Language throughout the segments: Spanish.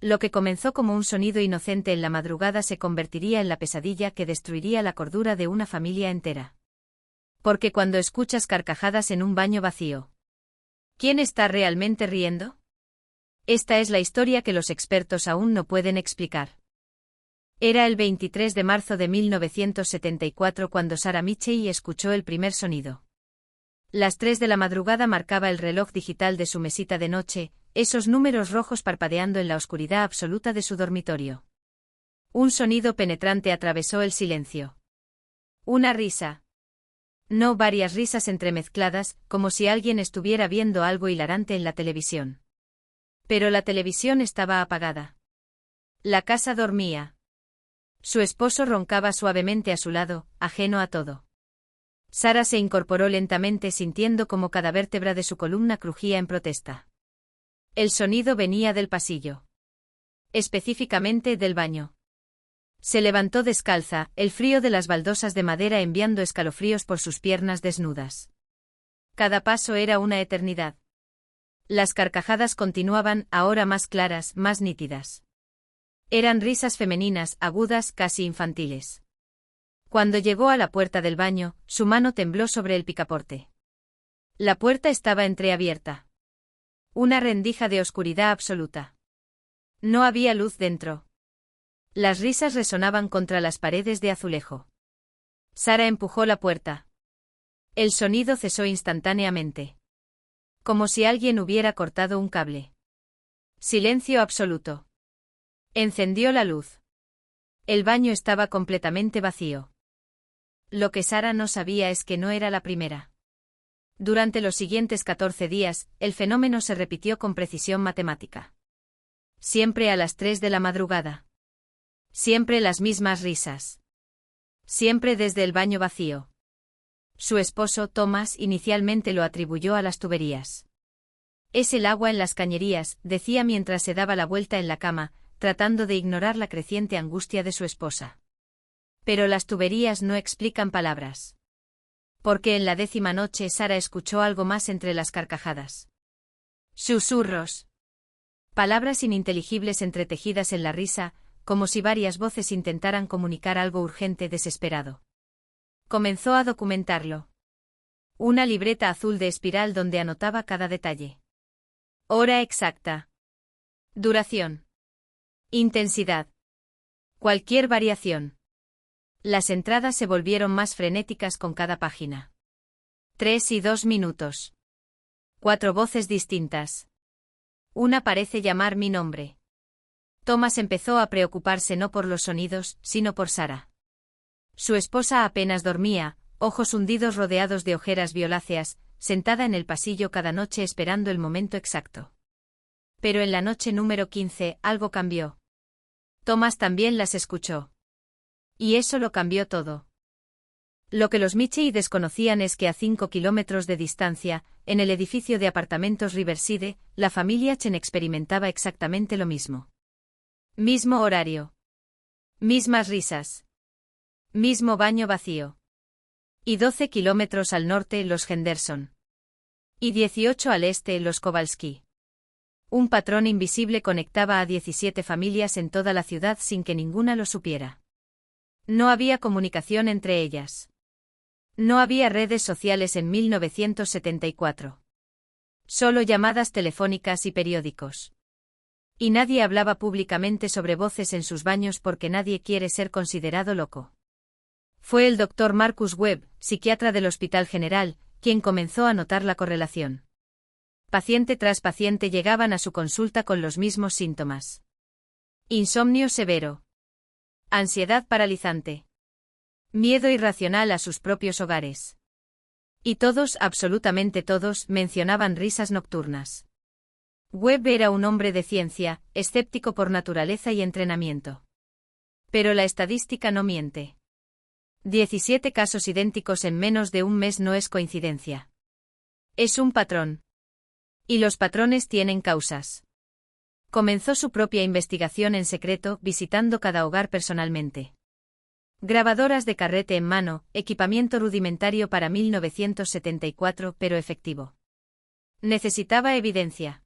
Lo que comenzó como un sonido inocente en la madrugada se convertiría en la pesadilla que destruiría la cordura de una familia entera. Porque cuando escuchas carcajadas en un baño vacío, ¿quién está realmente riendo? Esta es la historia que los expertos aún no pueden explicar. Era el 23 de marzo de 1974 cuando Sarah Mitchell escuchó el primer sonido. Las 3 de la madrugada marcaba el reloj digital de su mesita de noche, esos números rojos parpadeando en la oscuridad absoluta de su dormitorio. Un sonido penetrante atravesó el silencio. Una risa. No varias risas entremezcladas, como si alguien estuviera viendo algo hilarante en la televisión. Pero la televisión estaba apagada. La casa dormía. Su esposo roncaba suavemente a su lado, ajeno a todo. Sarah se incorporó lentamente sintiendo como cada vértebra de su columna crujía en protesta. El sonido venía del pasillo. Específicamente del baño. Se levantó descalza, el frío de las baldosas de madera enviando escalofríos por sus piernas desnudas. Cada paso era una eternidad. Las carcajadas continuaban, ahora más claras, más nítidas. Eran risas femeninas, agudas, casi infantiles. Cuando llegó a la puerta del baño, su mano tembló sobre el picaporte. La puerta estaba entreabierta. Una rendija de oscuridad absoluta. No había luz dentro. Las risas resonaban contra las paredes de azulejo. Sarah empujó la puerta. El sonido cesó instantáneamente. Como si alguien hubiera cortado un cable. Silencio absoluto. Encendió la luz. El baño estaba completamente vacío. Lo que Sarah no sabía es que no era la primera. Durante los siguientes 14 días, el fenómeno se repitió con precisión matemática. Siempre a las 3 de la madrugada. Siempre las mismas risas. Siempre desde el baño vacío. Su esposo, Thomas, inicialmente lo atribuyó a las tuberías. Es el agua en las cañerías, decía mientras se daba la vuelta en la cama, tratando de ignorar la creciente angustia de su esposa. Pero las tuberías no explican palabras. Porque en la 10ª noche Sarah escuchó algo más entre las carcajadas. Susurros. Palabras ininteligibles entretejidas en la risa, como si varias voces intentaran comunicar algo urgente desesperado. Comenzó a documentarlo. Una libreta azul de espiral donde anotaba cada detalle. Hora exacta. Duración. Intensidad. Cualquier variación. Las entradas se volvieron más frenéticas con cada página. 3 y 2 minutos. 4 voces distintas. Una parece llamar mi nombre. Thomas empezó a preocuparse no por los sonidos, sino por Sarah. Su esposa apenas dormía, ojos hundidos rodeados de ojeras violáceas, sentada en el pasillo cada noche esperando el momento exacto. Pero en la noche número 15, algo cambió. Thomas también las escuchó. Y eso lo cambió todo. Lo que los Mitchell desconocían es que a 5 kilómetros de distancia, en el edificio de apartamentos Riverside, la familia Chen experimentaba exactamente lo mismo. Mismo horario. Mismas risas. Mismo baño vacío. Y 12 kilómetros al norte los Henderson. Y 18 al este los Kowalski. Un patrón invisible conectaba a 17 familias en toda la ciudad sin que ninguna lo supiera. No había comunicación entre ellas. No había redes sociales en 1974. Solo llamadas telefónicas y periódicos. Y nadie hablaba públicamente sobre voces en sus baños porque nadie quiere ser considerado loco. Fue el Dr. Marcus Webb, psiquiatra del Hospital General, quien comenzó a notar la correlación. Paciente tras paciente llegaban a su consulta con los mismos síntomas. Insomnio severo. Ansiedad paralizante. Miedo irracional a sus propios hogares. Y todos, absolutamente todos, mencionaban risas nocturnas. Webb era un hombre de ciencia, escéptico por naturaleza y entrenamiento. Pero la estadística no miente. 17 casos idénticos en menos de un mes no es coincidencia. Es un patrón. Y los patrones tienen causas. Comenzó su propia investigación en secreto, visitando cada hogar personalmente. Grabadoras de carrete en mano, equipamiento rudimentario para 1974 pero efectivo. Necesitaba evidencia.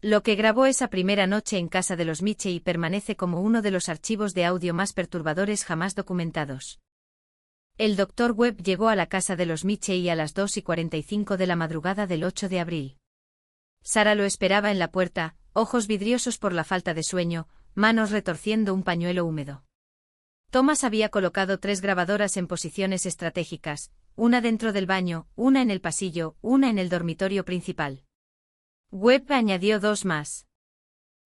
Lo que grabó esa primera noche en casa de los Mitchell permanece como uno de los archivos de audio más perturbadores jamás documentados. El Dr. Webb llegó a la casa de los Mitchell a las 2:45 de la madrugada del 8 de abril. Sara lo esperaba en la puerta, ojos vidriosos por la falta de sueño, manos retorciendo un pañuelo húmedo. Thomas había colocado 3 grabadoras en posiciones estratégicas, una dentro del baño, una en el pasillo, una en el dormitorio principal. Webb añadió 2 más.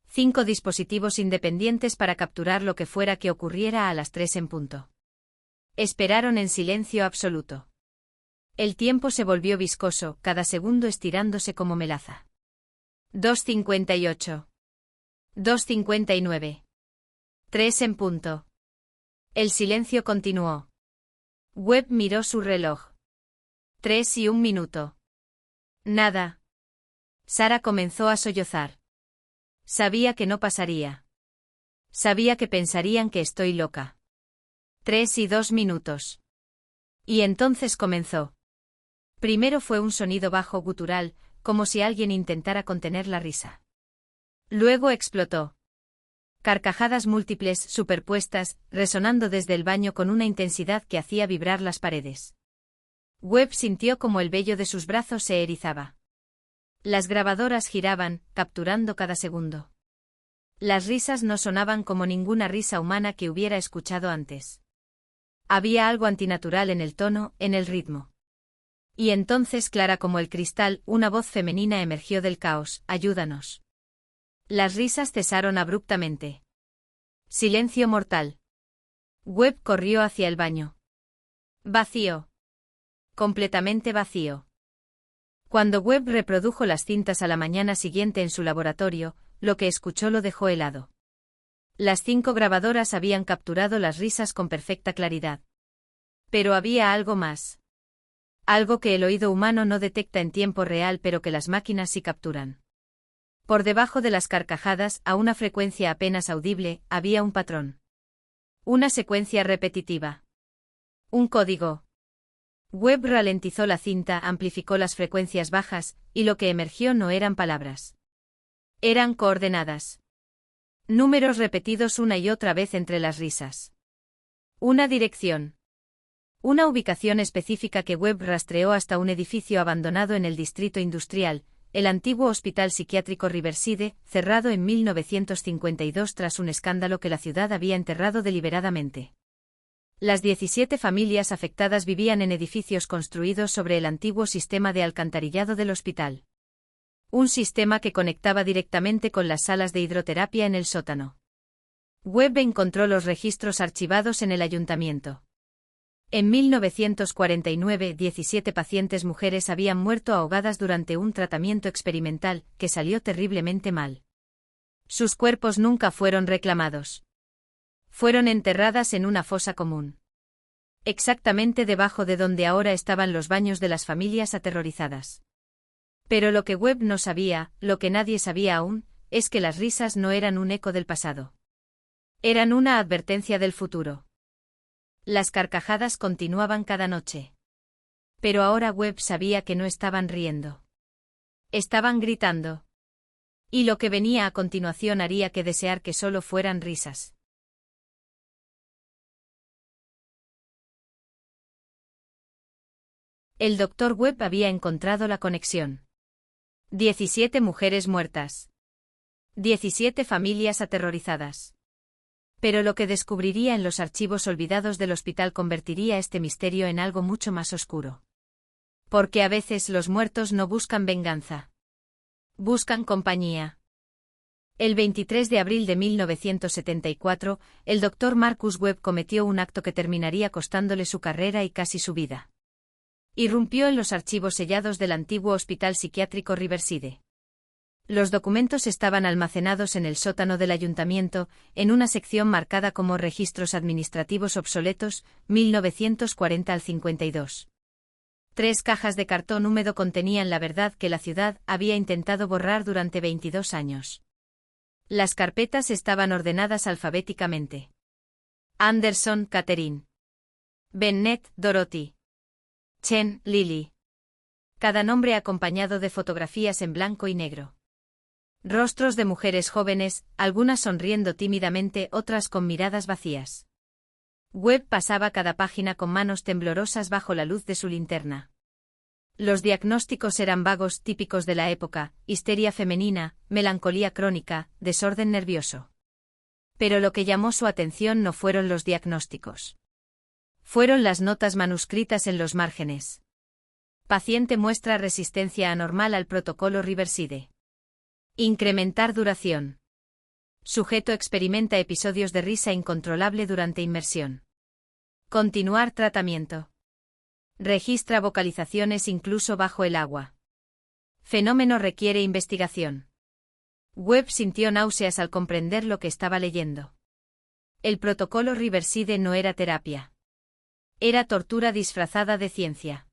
5 dispositivos independientes para capturar lo que fuera que ocurriera a las 3 en punto. Esperaron en silencio absoluto. El tiempo se volvió viscoso, cada segundo estirándose como melaza. 2:58. 2:59. 3 en punto. El silencio continuó. Webb miró su reloj. 3:01 minuto. Nada. Sara comenzó a sollozar. Sabía que no pasaría. Sabía que pensarían que estoy loca. 3:02 minutos. Y entonces comenzó. Primero fue un sonido bajo gutural, como si alguien intentara contener la risa. Luego explotó. Carcajadas múltiples, superpuestas, resonando desde el baño con una intensidad que hacía vibrar las paredes. Webb sintió como el vello de sus brazos se erizaba. Las grabadoras giraban, capturando cada segundo. Las risas no sonaban como ninguna risa humana que hubiera escuchado antes. Había algo antinatural en el tono, en el ritmo. Y entonces, clara como el cristal, una voz femenina emergió del caos: «Ayúdanos». Las risas cesaron abruptamente. Silencio mortal. Webb corrió hacia el baño. Vacío. Completamente vacío. Cuando Webb reprodujo las cintas a la mañana siguiente en su laboratorio, lo que escuchó lo dejó helado. Las 5 grabadoras habían capturado las risas con perfecta claridad. Pero había algo más. Algo que el oído humano no detecta en tiempo real pero que las máquinas sí capturan. Por debajo de las carcajadas, a una frecuencia apenas audible, había un patrón. Una secuencia repetitiva. Un código. Webb ralentizó la cinta, amplificó las frecuencias bajas, y lo que emergió no eran palabras. Eran coordenadas. Números repetidos una y otra vez entre las risas. Una dirección. Una ubicación específica que Webb rastreó hasta un edificio abandonado en el distrito industrial, el antiguo Hospital Psiquiátrico Riverside, cerrado en 1952 tras un escándalo que la ciudad había enterrado deliberadamente. Las 17 familias afectadas vivían en edificios construidos sobre el antiguo sistema de alcantarillado del hospital. Un sistema que conectaba directamente con las salas de hidroterapia en el sótano. Webb encontró los registros archivados en el ayuntamiento. En 1949, 17 pacientes mujeres habían muerto ahogadas durante un tratamiento experimental, que salió terriblemente mal. Sus cuerpos nunca fueron reclamados. Fueron enterradas en una fosa común. Exactamente debajo de donde ahora estaban los baños de las familias aterrorizadas. Pero lo que Webb no sabía, lo que nadie sabía aún, es que las risas no eran un eco del pasado. Eran una advertencia del futuro. Las carcajadas continuaban cada noche. Pero ahora Webb sabía que no estaban riendo. Estaban gritando. Y lo que venía a continuación haría que desear que solo fueran risas. El Dr. Webb había encontrado la conexión. 17 mujeres muertas. 17 familias aterrorizadas. Pero lo que descubriría en los archivos olvidados del hospital convertiría este misterio en algo mucho más oscuro. Porque a veces los muertos no buscan venganza. Buscan compañía. El 23 de abril de 1974, el Dr. Marcus Webb cometió un acto que terminaría costándole su carrera y casi su vida. Irrumpió en los archivos sellados del antiguo Hospital Psiquiátrico Riverside. Los documentos estaban almacenados en el sótano del ayuntamiento, en una sección marcada como Registros Administrativos Obsoletos, 1940 al 52. 3 cajas de cartón húmedo contenían la verdad que la ciudad había intentado borrar durante 22 años. Las carpetas estaban ordenadas alfabéticamente. Anderson, Catherine. Bennett, Dorothy. Chen, Lily. Cada nombre acompañado de fotografías en blanco y negro. Rostros de mujeres jóvenes, algunas sonriendo tímidamente, otras con miradas vacías. Webb pasaba cada página con manos temblorosas bajo la luz de su linterna. Los diagnósticos eran vagos, típicos de la época: histeria femenina, melancolía crónica, desorden nervioso. Pero lo que llamó su atención no fueron los diagnósticos. Fueron las notas manuscritas en los márgenes. Paciente muestra resistencia anormal al protocolo Riverside. Incrementar duración. Sujeto experimenta episodios de risa incontrolable durante inmersión. Continuar tratamiento. Registra vocalizaciones incluso bajo el agua. Fenómeno requiere investigación. Webb sintió náuseas al comprender lo que estaba leyendo. El protocolo Riverside no era terapia. Era tortura disfrazada de ciencia.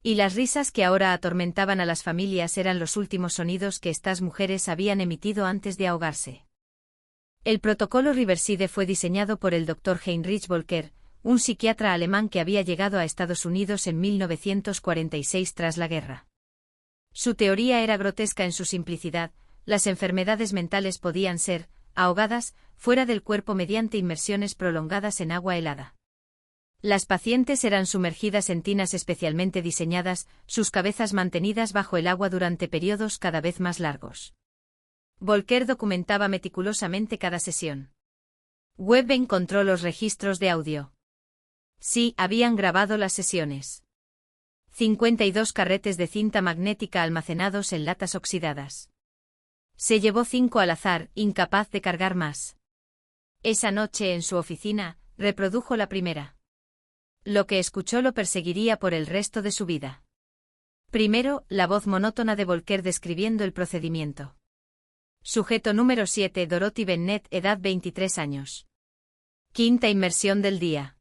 Y las risas que ahora atormentaban a las familias eran los últimos sonidos que estas mujeres habían emitido antes de ahogarse. El protocolo Riverside fue diseñado por el Dr. Heinrich Volker, un psiquiatra alemán que había llegado a Estados Unidos en 1946 tras la guerra. Su teoría era grotesca en su simplicidad: las enfermedades mentales podían ser ahogadas fuera del cuerpo mediante inmersiones prolongadas en agua helada. Las pacientes eran sumergidas en tinas especialmente diseñadas, sus cabezas mantenidas bajo el agua durante periodos cada vez más largos. Volker documentaba meticulosamente cada sesión. Webb encontró los registros de audio. Sí, habían grabado las sesiones. 52 carretes de cinta magnética almacenados en latas oxidadas. Se llevó 5 al azar, incapaz de cargar más. Esa noche en su oficina, reprodujo la primera. Lo que escuchó lo perseguiría por el resto de su vida. Primero, la voz monótona de Volker describiendo el procedimiento. Sujeto número 7, Dorothy Bennett, edad 23 años. Quinta inmersión del día.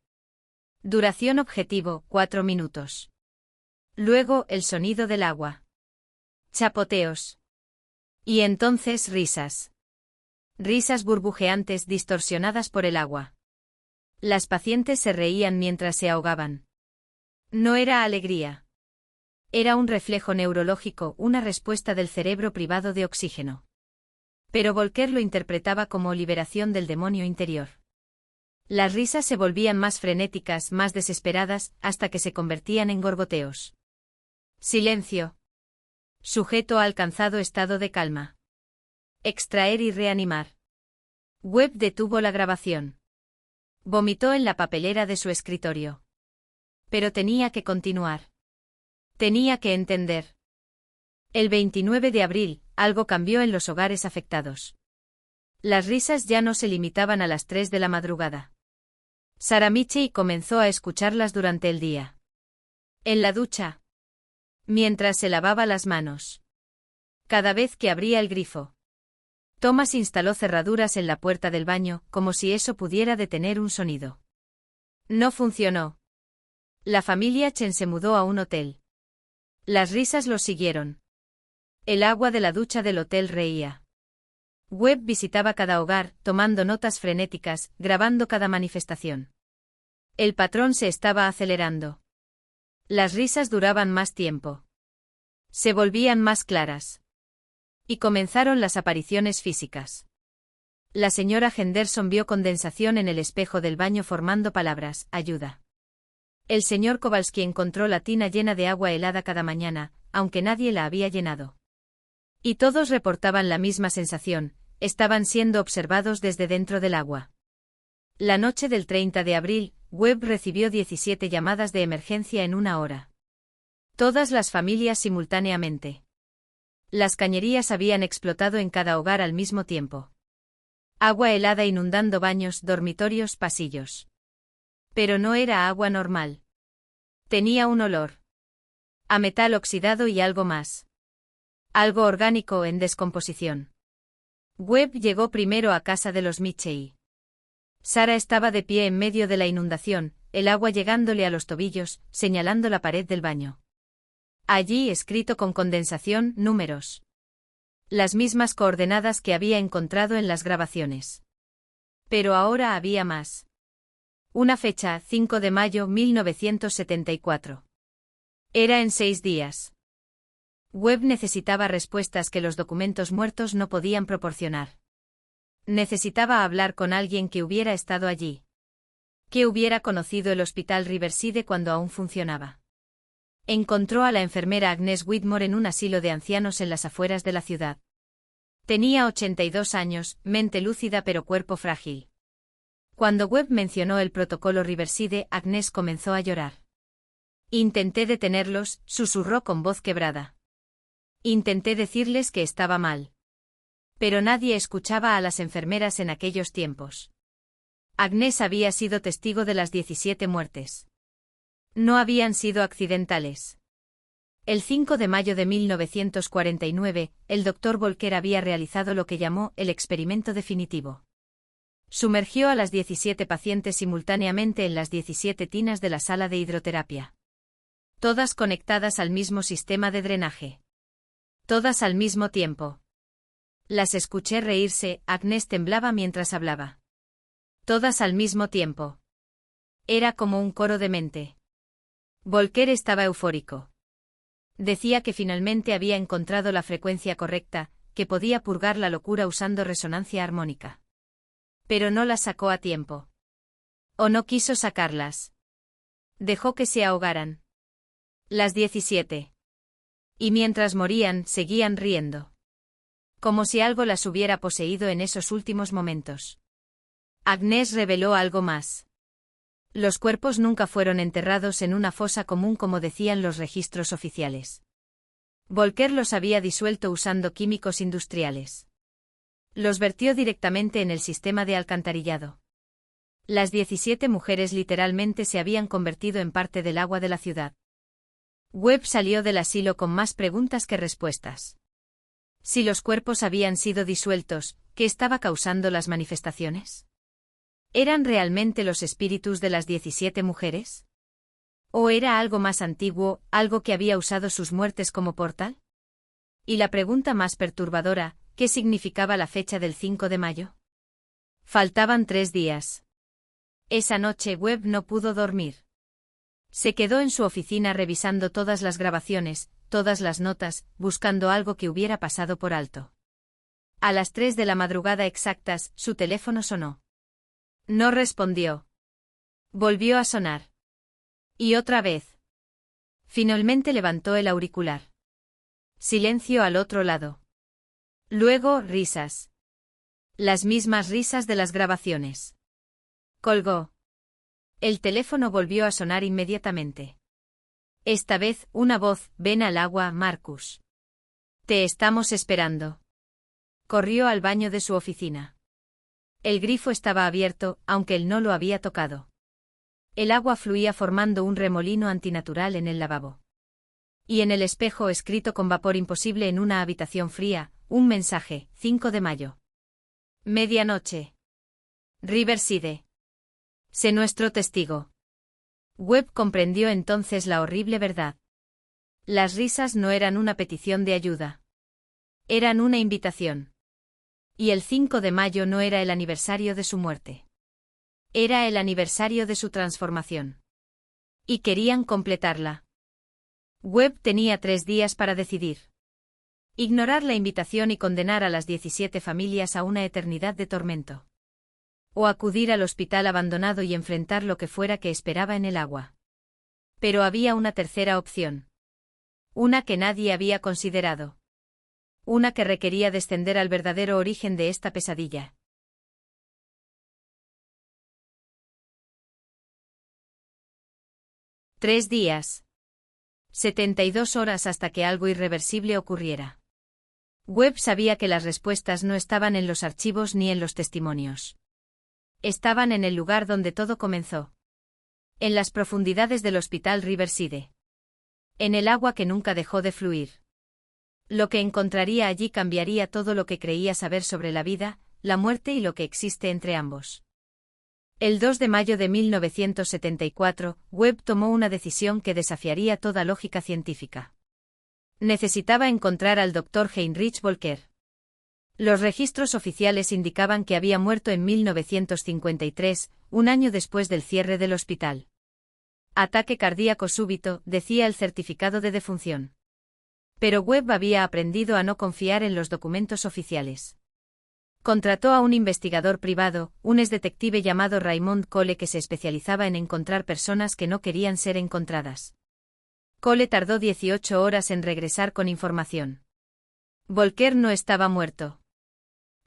Duración objetivo, 4 minutos. Luego, el sonido del agua. Chapoteos. Y entonces risas. Risas burbujeantes distorsionadas por el agua. Las pacientes se reían mientras se ahogaban. No era alegría. Era un reflejo neurológico, una respuesta del cerebro privado de oxígeno. Pero Volker lo interpretaba como liberación del demonio interior. Las risas se volvían más frenéticas, más desesperadas, hasta que se convertían en gorgoteos. Silencio. Sujeto ha alcanzado estado de calma. Extraer y reanimar. Webb detuvo la grabación. Vomitó en la papelera de su escritorio. Pero tenía que continuar. Tenía que entender. El 29 de abril, algo cambió en los hogares afectados. Las risas ya no se limitaban a las 3 de la madrugada. Sarah Michey comenzó a escucharlas durante el día. En la ducha. Mientras se lavaba las manos. Cada vez que abría el grifo. Thomas instaló cerraduras en la puerta del baño, como si eso pudiera detener un sonido. No funcionó. La familia Chen se mudó a un hotel. Las risas los siguieron. El agua de la ducha del hotel reía. Webb visitaba cada hogar, tomando notas frenéticas, grabando cada manifestación. El patrón se estaba acelerando. Las risas duraban más tiempo. Se volvían más claras. Y comenzaron las apariciones físicas. La señora Henderson vio condensación en el espejo del baño formando palabras: ayuda. El señor Kowalski encontró la tina llena de agua helada cada mañana, aunque nadie la había llenado. Y todos reportaban la misma sensación: estaban siendo observados desde dentro del agua. La noche del 30 de abril, Webb recibió 17 llamadas de emergencia en una hora. Todas las familias simultáneamente. Las cañerías habían explotado en cada hogar al mismo tiempo. Agua helada inundando baños, dormitorios, pasillos. Pero no era agua normal. Tenía un olor. A metal oxidado y algo más. Algo orgánico en descomposición. Webb llegó primero a casa de los Michey. Sarah estaba de pie en medio de la inundación, el agua llegándole a los tobillos, señalando la pared del baño. Allí, escrito con condensación, números. Las mismas coordenadas que había encontrado en las grabaciones. Pero ahora había más. Una fecha: 5 de mayo 1974. Era en 6 días. Webb necesitaba respuestas que los documentos muertos no podían proporcionar. Necesitaba hablar con alguien que hubiera estado allí. Que hubiera conocido el Hospital Riverside cuando aún funcionaba. Encontró a la enfermera Agnes Whitmore en un asilo de ancianos en las afueras de la ciudad. Tenía 82 años, mente lúcida pero cuerpo frágil. Cuando Webb mencionó el protocolo Riverside, Agnes comenzó a llorar. Intenté detenerlos, susurró con voz quebrada. Intenté decirles que estaba mal. Pero nadie escuchaba a las enfermeras en aquellos tiempos. Agnes había sido testigo de las 17 muertes. No habían sido accidentales. El 5 de mayo de 1949, el Dr. Volker había realizado lo que llamó el experimento definitivo. Sumergió a las 17 pacientes simultáneamente en las 17 tinas de la sala de hidroterapia. Todas conectadas al mismo sistema de drenaje. Todas al mismo tiempo. Las escuché reírse, Agnes temblaba mientras hablaba. Todas al mismo tiempo. Era como un coro de mente. Volker estaba eufórico. Decía que finalmente había encontrado la frecuencia correcta, que podía purgar la locura usando resonancia armónica. Pero no las sacó a tiempo. O no quiso sacarlas. Dejó que se ahogaran. Las 17. Y mientras morían, seguían riendo. Como si algo las hubiera poseído en esos últimos momentos. Agnes reveló algo más. Los cuerpos nunca fueron enterrados en una fosa común como decían los registros oficiales. Volker los había disuelto usando químicos industriales. Los vertió directamente en el sistema de alcantarillado. Las 17 mujeres literalmente se habían convertido en parte del agua de la ciudad. Webb salió del asilo con más preguntas que respuestas. Si los cuerpos habían sido disueltos, ¿qué estaba causando las manifestaciones? ¿Eran realmente los espíritus de las 17 mujeres? ¿O era algo más antiguo, algo que había usado sus muertes como portal? Y la pregunta más perturbadora, ¿qué significaba la fecha del 5 de mayo? Faltaban 3 días. Esa noche Webb no pudo dormir. Se quedó en su oficina revisando todas las grabaciones, todas las notas, buscando algo que hubiera pasado por alto. A las 3 de la madrugada exactas, su teléfono sonó. No respondió. Volvió a sonar. Y otra vez. Finalmente levantó el auricular. Silencio al otro lado. Luego, risas. Las mismas risas de las grabaciones. Colgó. El teléfono volvió a sonar inmediatamente. Esta vez, una voz, ven al agua, Marcus. Te estamos esperando. Corrió al baño de su oficina. El grifo estaba abierto, aunque él no lo había tocado. El agua fluía formando un remolino antinatural en el lavabo. Y en el espejo escrito con vapor imposible en una habitación fría, un mensaje, 5 de mayo. Medianoche. Riverside. Sé nuestro testigo. Webb comprendió entonces la horrible verdad. Las risas no eran una petición de ayuda. Eran una invitación. Y el 5 de mayo no era el aniversario de su muerte. Era el aniversario de su transformación. Y querían completarla. Webb tenía 3 días para decidir. Ignorar la invitación y condenar a las 17 familias a una eternidad de tormento. O acudir al hospital abandonado y enfrentar lo que fuera que esperaba en el agua. Pero había una tercera opción. Una que nadie había considerado. Una que requería descender al verdadero origen de esta pesadilla. Tres días. 72 horas hasta que algo irreversible ocurriera. Webb sabía que las respuestas no estaban en los archivos ni en los testimonios. Estaban en el lugar donde todo comenzó. En las profundidades del Hospital Riverside. En el agua que nunca dejó de fluir. Lo que encontraría allí cambiaría todo lo que creía saber sobre la vida, la muerte y lo que existe entre ambos. El 2 de mayo de 1974, Webb tomó una decisión que desafiaría toda lógica científica. Necesitaba encontrar al Dr. Heinrich Volker. Los registros oficiales indicaban que había muerto en 1953, un año después del cierre del hospital. Ataque cardíaco súbito, decía el certificado de defunción. Pero Webb había aprendido a no confiar en los documentos oficiales. Contrató a un investigador privado, un exdetective llamado Raymond Cole que se especializaba en encontrar personas que no querían ser encontradas. Cole tardó 18 horas en regresar con información. Volker no estaba muerto.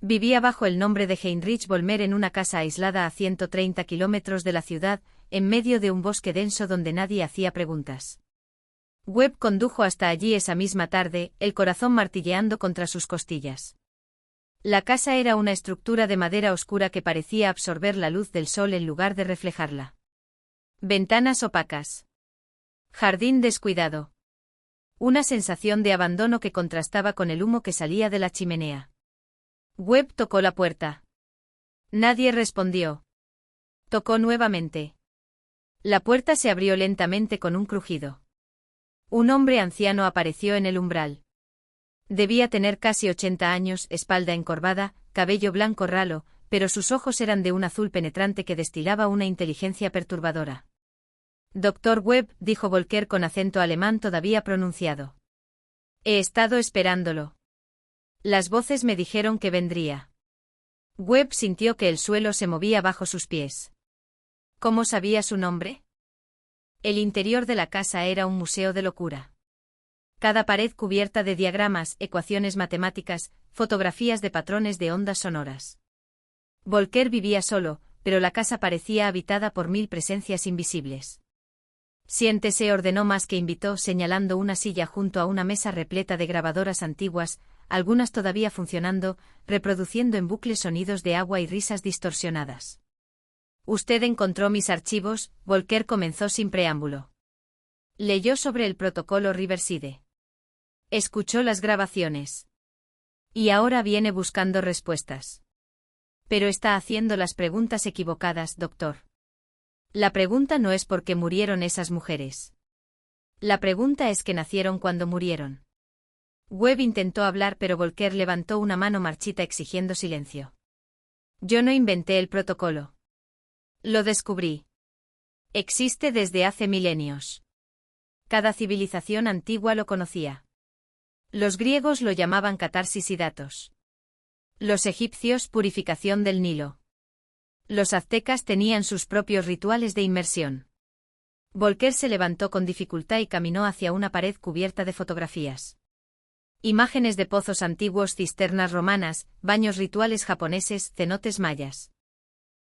Vivía bajo el nombre de Heinrich Vollmer en una casa aislada a 130 kilómetros de la ciudad, en medio de un bosque denso donde nadie hacía preguntas. Webb condujo hasta allí esa misma tarde, el corazón martilleando contra sus costillas. La casa era una estructura de madera oscura que parecía absorber la luz del sol en lugar de reflejarla. Ventanas opacas. Jardín descuidado. Una sensación de abandono que contrastaba con el humo que salía de la chimenea. Webb tocó la puerta. Nadie respondió. Tocó nuevamente. La puerta se abrió lentamente con un crujido. Un hombre anciano apareció en el umbral. Debía tener casi 80 años, espalda encorvada, cabello blanco ralo, pero sus ojos eran de un azul penetrante que destilaba una inteligencia perturbadora. Doctor Webb, dijo Volker con acento alemán todavía pronunciado. He estado esperándolo. Las voces me dijeron que vendría. Webb sintió que el suelo se movía bajo sus pies. ¿Cómo sabía su nombre? El interior de la casa era un museo de locura. Cada pared cubierta de diagramas, ecuaciones matemáticas, fotografías de patrones de ondas sonoras. Volker vivía solo, pero la casa parecía habitada por 1000 presencias invisibles. Siéntese, ordenó más que invitó, señalando una silla junto a una mesa repleta de grabadoras antiguas, algunas todavía funcionando, reproduciendo en bucle sonidos de agua y risas distorsionadas. Usted encontró mis archivos, Volker comenzó sin preámbulo. Leyó sobre el protocolo Riverside. Escuchó las grabaciones. Y ahora viene buscando respuestas. Pero está haciendo las preguntas equivocadas, doctor. La pregunta no es por qué murieron esas mujeres. La pregunta es que nacieron cuando murieron. Webb intentó hablar pero Volker levantó una mano marchita exigiendo silencio. Yo no inventé el protocolo. Lo descubrí. Existe desde hace milenios. Cada civilización antigua lo conocía. Los griegos lo llamaban catarsis y datos. Los egipcios purificación del Nilo. Los aztecas tenían sus propios rituales de inmersión. Volker se levantó con dificultad y caminó hacia una pared cubierta de fotografías. Imágenes de pozos antiguos, cisternas romanas, baños rituales japoneses, cenotes mayas.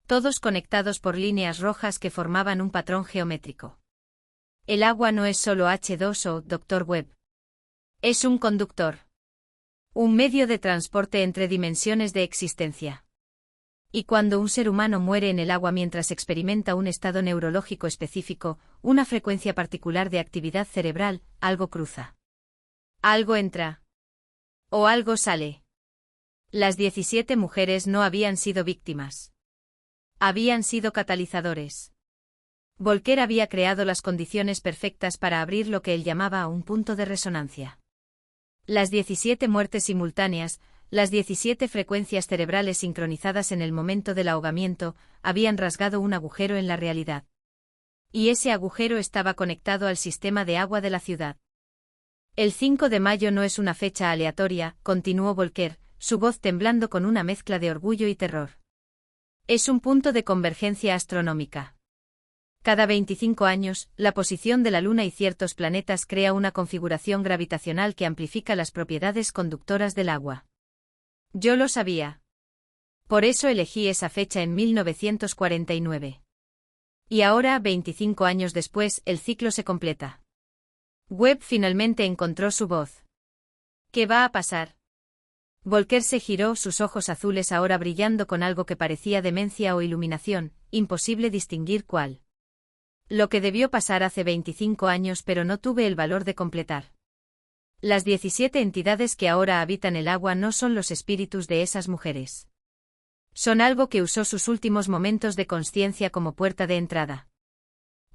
Todos conectados por líneas rojas que formaban un patrón geométrico. El agua no es solo H2O, Dr. Webb. Es un conductor. Un medio de transporte entre dimensiones de existencia. Y cuando un ser humano muere en el agua mientras experimenta un estado neurológico específico, una frecuencia particular de actividad cerebral, algo cruza. Algo entra. O algo sale. Las 17 mujeres no habían sido víctimas. Habían sido catalizadores. Volker había creado las condiciones perfectas para abrir lo que él llamaba un punto de resonancia. Las 17 muertes simultáneas, las 17 frecuencias cerebrales sincronizadas en el momento del ahogamiento, habían rasgado un agujero en la realidad. Y ese agujero estaba conectado al sistema de agua de la ciudad. El 5 de mayo no es una fecha aleatoria, continuó Volker, su voz temblando con una mezcla de orgullo y terror. Es un punto de convergencia astronómica. Cada 25 años, la posición de la Luna y ciertos planetas crea una configuración gravitacional que amplifica las propiedades conductoras del agua. Yo lo sabía. Por eso elegí esa fecha en 1949. Y ahora, 25 años después, el ciclo se completa. Webb finalmente encontró su voz. ¿Qué va a pasar? Volker se giró, sus ojos azules ahora brillando con algo que parecía demencia o iluminación, imposible distinguir cuál. Lo que debió pasar hace 25 años pero no tuve el valor de completar. Las 17 entidades que ahora habitan el agua no son los espíritus de esas mujeres. Son algo que usó sus últimos momentos de consciencia como puerta de entrada.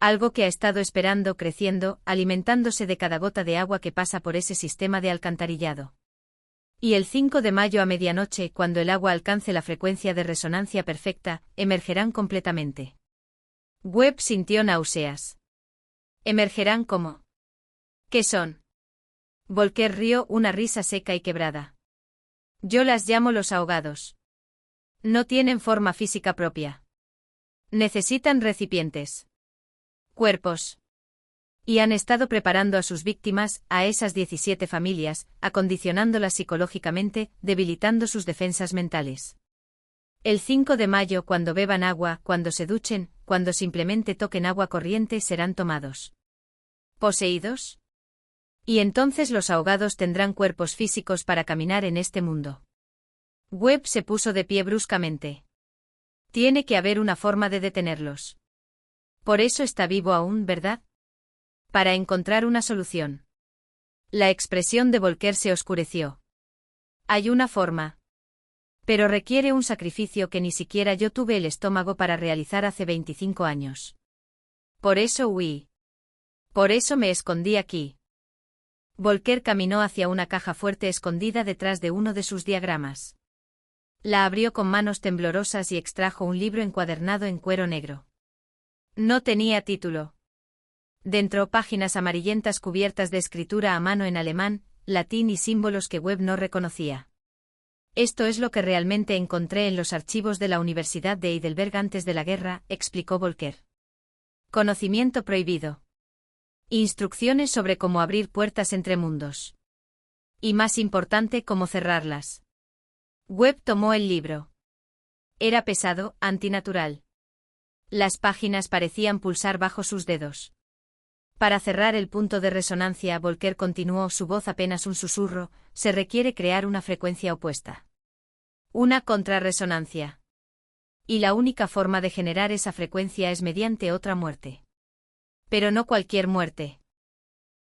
Algo que ha estado esperando, creciendo, alimentándose de cada gota de agua que pasa por ese sistema de alcantarillado. Y el 5 de mayo a medianoche, cuando el agua alcance la frecuencia de resonancia perfecta, emergerán completamente. Webb sintió náuseas. ¿Emergerán cómo? ¿Qué son? Volker rió una risa seca y quebrada. Yo las llamo los ahogados. No tienen forma física propia. Necesitan recipientes. Cuerpos. Y han estado preparando a sus víctimas, a esas 17 familias, acondicionándolas psicológicamente, debilitando sus defensas mentales. El 5 de mayo, cuando beban agua, cuando se duchen, cuando simplemente toquen agua corriente, serán tomados. ¿Poseídos? Y entonces los ahogados tendrán cuerpos físicos para caminar en este mundo. Webb se puso de pie bruscamente. Tiene que haber una forma de detenerlos. Por eso está vivo aún, ¿verdad? Para encontrar una solución. La expresión de Volker se oscureció. Hay una forma. Pero requiere un sacrificio que ni siquiera yo tuve el estómago para realizar hace 25 años. Por eso huí. Por eso me escondí aquí. Volker caminó hacia una caja fuerte escondida detrás de uno de sus diagramas. La abrió con manos temblorosas y extrajo un libro encuadernado en cuero negro. No tenía título. Dentro páginas amarillentas cubiertas de escritura a mano en alemán, latín y símbolos que Webb no reconocía. Esto es lo que realmente encontré en los archivos de la Universidad de Heidelberg antes de la guerra, explicó Volker. Conocimiento prohibido. Instrucciones sobre cómo abrir puertas entre mundos. Y más importante, cómo cerrarlas. Webb tomó el libro. Era pesado, antinatural. Las páginas parecían pulsar bajo sus dedos. Para cerrar el punto de resonancia, Volker continuó, su voz apenas un susurro, se requiere crear una frecuencia opuesta. Una contrarresonancia. Y la única forma de generar esa frecuencia es mediante otra muerte. Pero no cualquier muerte.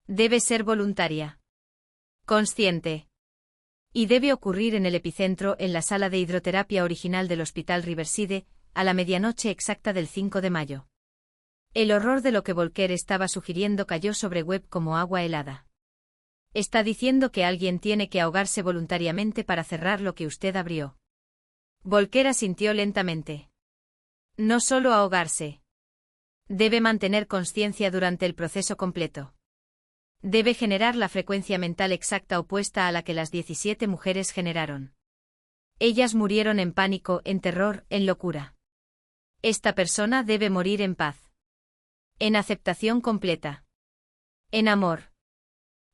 Debe ser voluntaria. Consciente. Y debe ocurrir en el epicentro, en la sala de hidroterapia original del Hospital Riverside, a la medianoche exacta del 5 de mayo. El horror de lo que Volker estaba sugiriendo cayó sobre Webb como agua helada. Está diciendo que alguien tiene que ahogarse voluntariamente para cerrar lo que usted abrió. Volker asintió lentamente. No solo ahogarse. Debe mantener conciencia durante el proceso completo. Debe generar la frecuencia mental exacta opuesta a la que las 17 mujeres generaron. Ellas murieron en pánico, en terror, en locura. Esta persona debe morir en paz. En aceptación completa. En amor.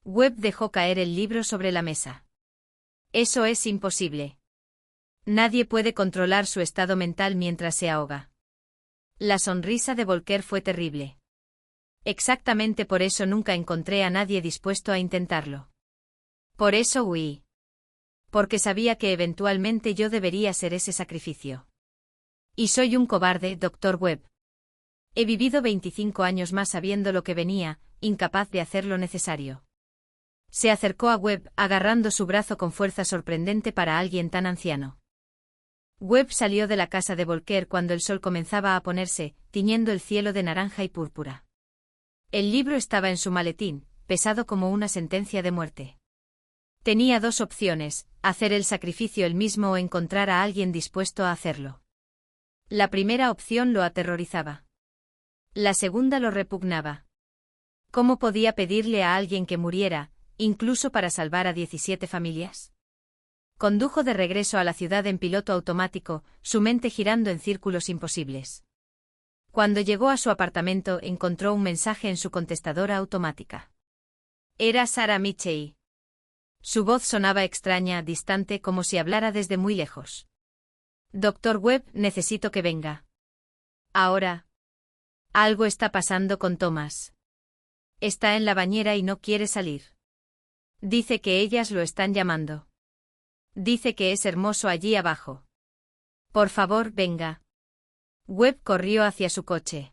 Webb dejó caer el libro sobre la mesa. Eso es imposible. Nadie puede controlar su estado mental mientras se ahoga. La sonrisa de Volker fue terrible. Exactamente por eso nunca encontré a nadie dispuesto a intentarlo. Por eso huí. Porque sabía que eventualmente yo debería ser ese sacrificio. Y soy un cobarde, Dr. Webb. He vivido 25 años más sabiendo lo que venía, incapaz de hacer lo necesario. Se acercó a Webb, agarrando su brazo con fuerza sorprendente para alguien tan anciano. Webb salió de la casa de Volker cuando el sol comenzaba a ponerse, tiñendo el cielo de naranja y púrpura. El libro estaba en su maletín, pesado como una sentencia de muerte. Tenía dos opciones, hacer el sacrificio él mismo o encontrar a alguien dispuesto a hacerlo. La primera opción lo aterrorizaba. La segunda lo repugnaba. ¿Cómo podía pedirle a alguien que muriera, incluso para salvar a 17 familias? Condujo de regreso a la ciudad en piloto automático, su mente girando en círculos imposibles. Cuando llegó a su apartamento encontró un mensaje en su contestadora automática. Era Sarah Mitchell. Su voz sonaba extraña, distante, como si hablara desde muy lejos. Dr. Webb, necesito que venga. Ahora. Algo está pasando con Thomas. Está en la bañera y no quiere salir. Dice que ellas lo están llamando. Dice que es hermoso allí abajo. Por favor, venga. Webb corrió hacia su coche.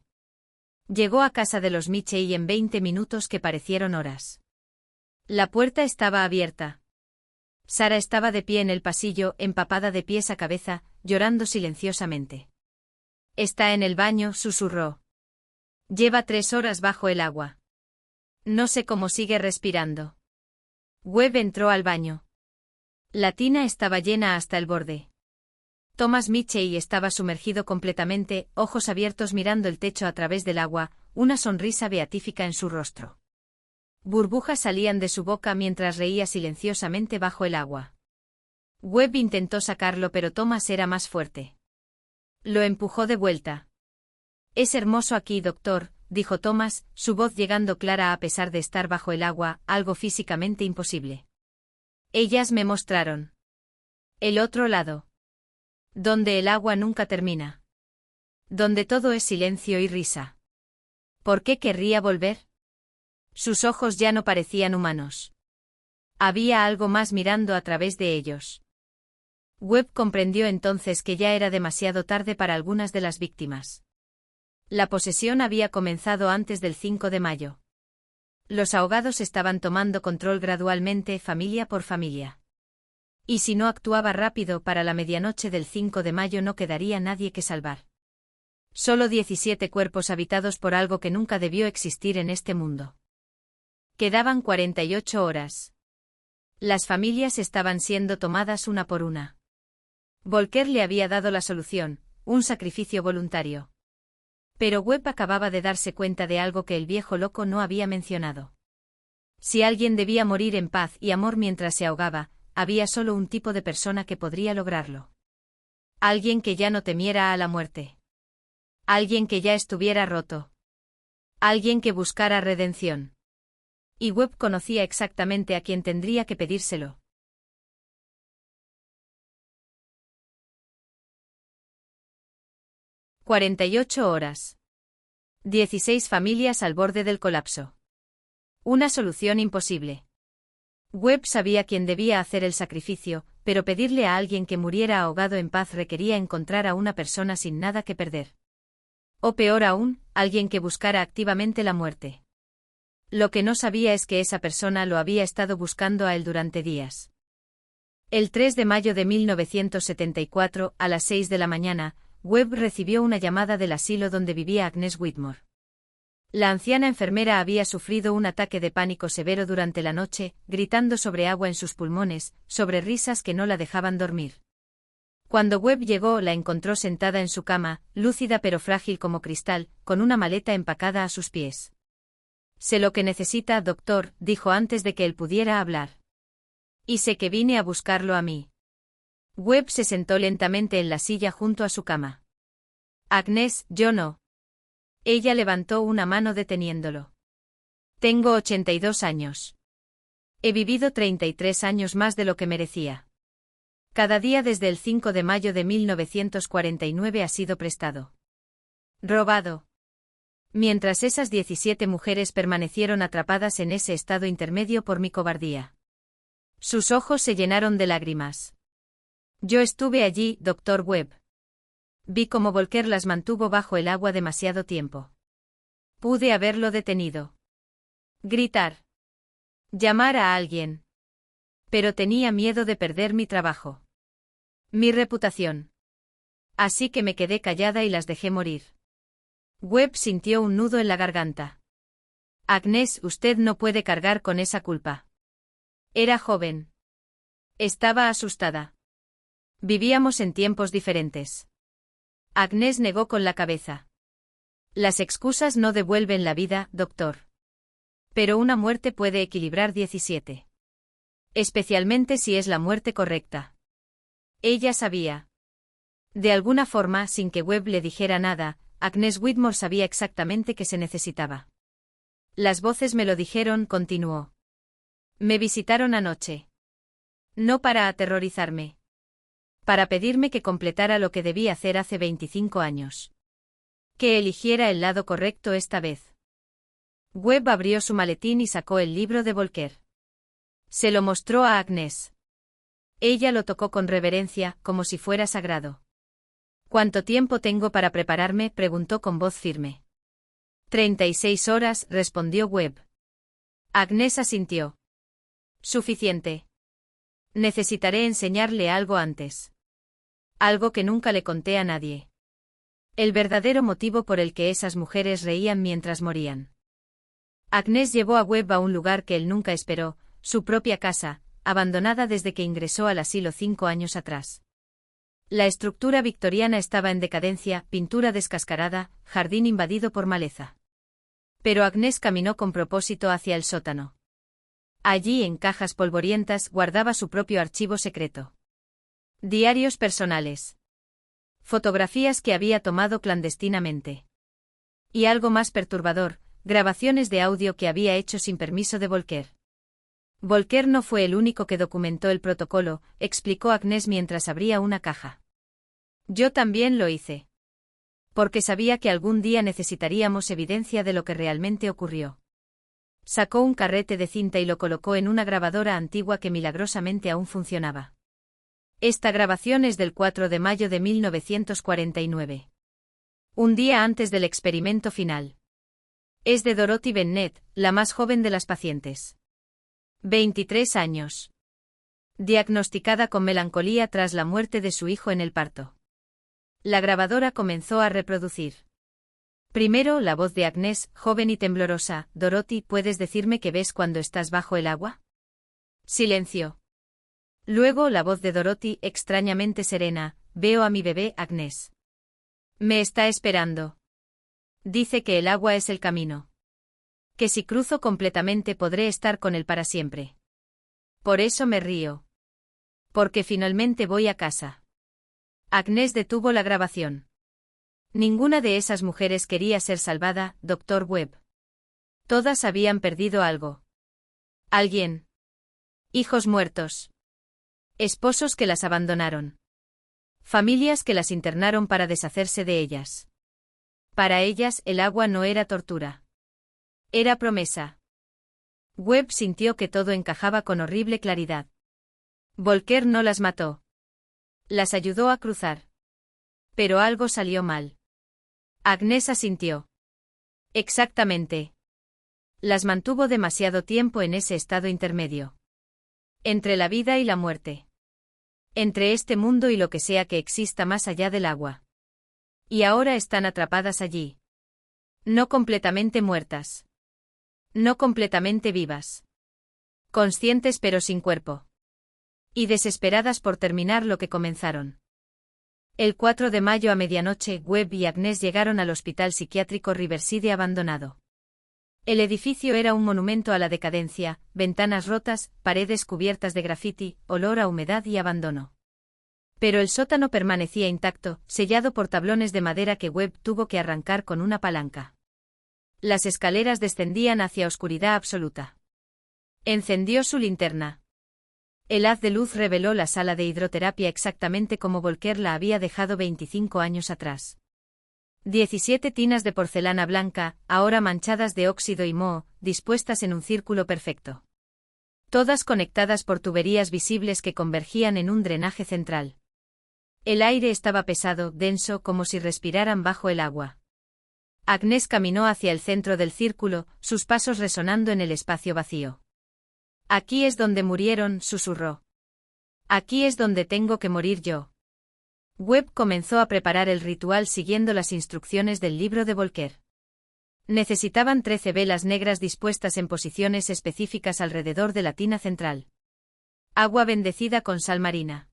Llegó a casa de los Mitchell en 20 minutos que parecieron horas. La puerta estaba abierta. Sarah estaba de pie en el pasillo, empapada de pies a cabeza, llorando silenciosamente. Está en el baño, susurró. Lleva 3 horas bajo el agua. No sé cómo sigue respirando. Webb entró al baño. La tina estaba llena hasta el borde. Thomas Mitchell estaba sumergido completamente, ojos abiertos mirando el techo a través del agua, una sonrisa beatífica en su rostro. Burbujas salían de su boca mientras reía silenciosamente bajo el agua. Webb intentó sacarlo, pero Thomas era más fuerte. Lo empujó de vuelta. «Es hermoso aquí, doctor», dijo Thomas, su voz llegando clara a pesar de estar bajo el agua, algo físicamente imposible. Ellas me mostraron. El otro lado. Donde el agua nunca termina. Donde todo es silencio y risa. ¿Por qué querría volver? Sus ojos ya no parecían humanos. Había algo más mirando a través de ellos. Webb comprendió entonces que ya era demasiado tarde para algunas de las víctimas. La posesión había comenzado antes del 5 de mayo. Los ahogados estaban tomando control gradualmente, familia por familia. Y si no actuaba rápido, para la medianoche del 5 de mayo no quedaría nadie que salvar. Solo 17 cuerpos habitados por algo que nunca debió existir en este mundo. Quedaban 48 horas. Las familias estaban siendo tomadas una por una. Volker le había dado la solución, un sacrificio voluntario. Pero Webb acababa de darse cuenta de algo que el viejo loco no había mencionado. Si alguien debía morir en paz y amor mientras se ahogaba, había solo un tipo de persona que podría lograrlo. Alguien que ya no temiera a la muerte. Alguien que ya estuviera roto. Alguien que buscara redención. Y Webb conocía exactamente a quién tendría que pedírselo. «48 horas. 16 familias al borde del colapso. Una solución imposible». Webb sabía quién debía hacer el sacrificio, pero pedirle a alguien que muriera ahogado en paz requería encontrar a una persona sin nada que perder. O peor aún, alguien que buscara activamente la muerte. Lo que no sabía es que esa persona lo había estado buscando a él durante días. El 3 de mayo de 1974, a las 6 de la mañana, Webb recibió una llamada del asilo donde vivía Agnes Whitmore. La anciana enfermera había sufrido un ataque de pánico severo durante la noche, gritando sobre agua en sus pulmones, sobre risas que no la dejaban dormir. Cuando Webb llegó, la encontró sentada en su cama, lúcida pero frágil como cristal, con una maleta empacada a sus pies. «Sé lo que necesita, doctor», dijo antes de que él pudiera hablar. «Y sé que vine a buscarlo a mí». Webb se sentó lentamente en la silla junto a su cama. «Agnes, yo no». Ella levantó una mano deteniéndolo. «Tengo 82 años. He vivido 33 años más de lo que merecía. Cada día desde el 5 de mayo de 1949 ha sido prestado. Robado. Mientras esas 17 mujeres permanecieron atrapadas en ese estado intermedio por mi cobardía». Sus ojos se llenaron de lágrimas. «Yo estuve allí, doctor Webb. Vi cómo Volker las mantuvo bajo el agua demasiado tiempo. Pude haberlo detenido. Gritar. Llamar a alguien. Pero tenía miedo de perder mi trabajo. Mi reputación. Así que me quedé callada y las dejé morir». Webb sintió un nudo en la garganta. «Agnes, usted no puede cargar con esa culpa». Era joven. Estaba asustada. Vivíamos en tiempos diferentes. Agnes negó con la cabeza. «Las excusas no devuelven la vida, doctor. Pero una muerte puede equilibrar 17. Especialmente si es la muerte correcta». Ella sabía. De alguna forma, sin que Webb le dijera nada, Agnes Whitmore sabía exactamente qué se necesitaba. «Las voces me lo dijeron», continuó. «Me visitaron anoche. No para aterrorizarme. Para pedirme que completara lo que debí hacer hace 25 años. Que eligiera el lado correcto esta vez». Webb abrió su maletín y sacó el libro de Volker. Se lo mostró a Agnes. Ella lo tocó con reverencia, como si fuera sagrado. «¿Cuánto tiempo tengo para prepararme?», preguntó con voz firme. 36 horas, respondió Webb. Agnes asintió. «Suficiente. Necesitaré enseñarle algo antes. Algo que nunca le conté a nadie. El verdadero motivo por el que esas mujeres reían mientras morían». Agnes llevó a Webb a un lugar que él nunca esperó, su propia casa, abandonada desde que ingresó al asilo 5 años atrás. La estructura victoriana estaba en decadencia, pintura descascarada, jardín invadido por maleza. Pero Agnes caminó con propósito hacia el sótano. Allí, en cajas polvorientas, guardaba su propio archivo secreto. Diarios personales. Fotografías que había tomado clandestinamente. Y algo más perturbador, grabaciones de audio que había hecho sin permiso de Volker. Volker no fue el único que documentó el protocolo, explicó Agnes mientras abría una caja. Yo también lo hice. Porque sabía que algún día necesitaríamos evidencia de lo que realmente ocurrió. Sacó un carrete de cinta y lo colocó en una grabadora antigua que milagrosamente aún funcionaba. Esta grabación es del 4 de mayo de 1949. Un día antes del experimento final. Es de Dorothy Bennett, la más joven de las pacientes. 23 años. Diagnosticada con melancolía tras la muerte de su hijo en el parto. La grabadora comenzó a reproducir. Primero, la voz de Agnes, joven y temblorosa. Dorothy, ¿puedes decirme qué ves cuando estás bajo el agua? Silencio. Luego, la voz de Dorothy, extrañamente serena. Veo a mi bebé, Agnes. Me está esperando. Dice que el agua es el camino. Que si cruzo completamente podré estar con él para siempre. Por eso me río. Porque finalmente voy a casa. Agnes detuvo la grabación. Ninguna de esas mujeres quería ser salvada, Dr. Webb. Todas habían perdido algo. Alguien. Hijos muertos. Esposos que las abandonaron. Familias que las internaron para deshacerse de ellas. Para ellas, el agua no era tortura. Era promesa. Webb sintió que todo encajaba con horrible claridad. Volker no las mató. Las ayudó a cruzar. Pero algo salió mal. Agnes asintió. Exactamente. Las mantuvo demasiado tiempo en ese estado intermedio. Entre la vida y la muerte. Entre este mundo y lo que sea que exista más allá del agua. Y ahora están atrapadas allí. No completamente muertas. No completamente vivas. Conscientes pero sin cuerpo. Y desesperadas por terminar lo que comenzaron. El 4 de mayo a medianoche, Webb y Agnes llegaron al hospital psiquiátrico Riverside abandonado. El edificio era un monumento a la decadencia, ventanas rotas, paredes cubiertas de grafiti, olor a humedad y abandono. Pero el sótano permanecía intacto, sellado por tablones de madera que Webb tuvo que arrancar con una palanca. Las escaleras descendían hacia oscuridad absoluta. Encendió su linterna. El haz de luz reveló la sala de hidroterapia exactamente como Volker la había dejado 25 años atrás. 17 tinas de porcelana blanca, ahora manchadas de óxido y moho, dispuestas en un círculo perfecto. Todas conectadas por tuberías visibles que convergían en un drenaje central. El aire estaba pesado, denso, como si respiraran bajo el agua. Agnes caminó hacia el centro del círculo, sus pasos resonando en el espacio vacío. Aquí es donde murieron, susurró. Aquí es donde tengo que morir yo. Webb comenzó a preparar el ritual siguiendo las instrucciones del libro de Volker. Necesitaban 13 velas negras dispuestas en posiciones específicas alrededor de la tina central. Agua bendecida con sal marina.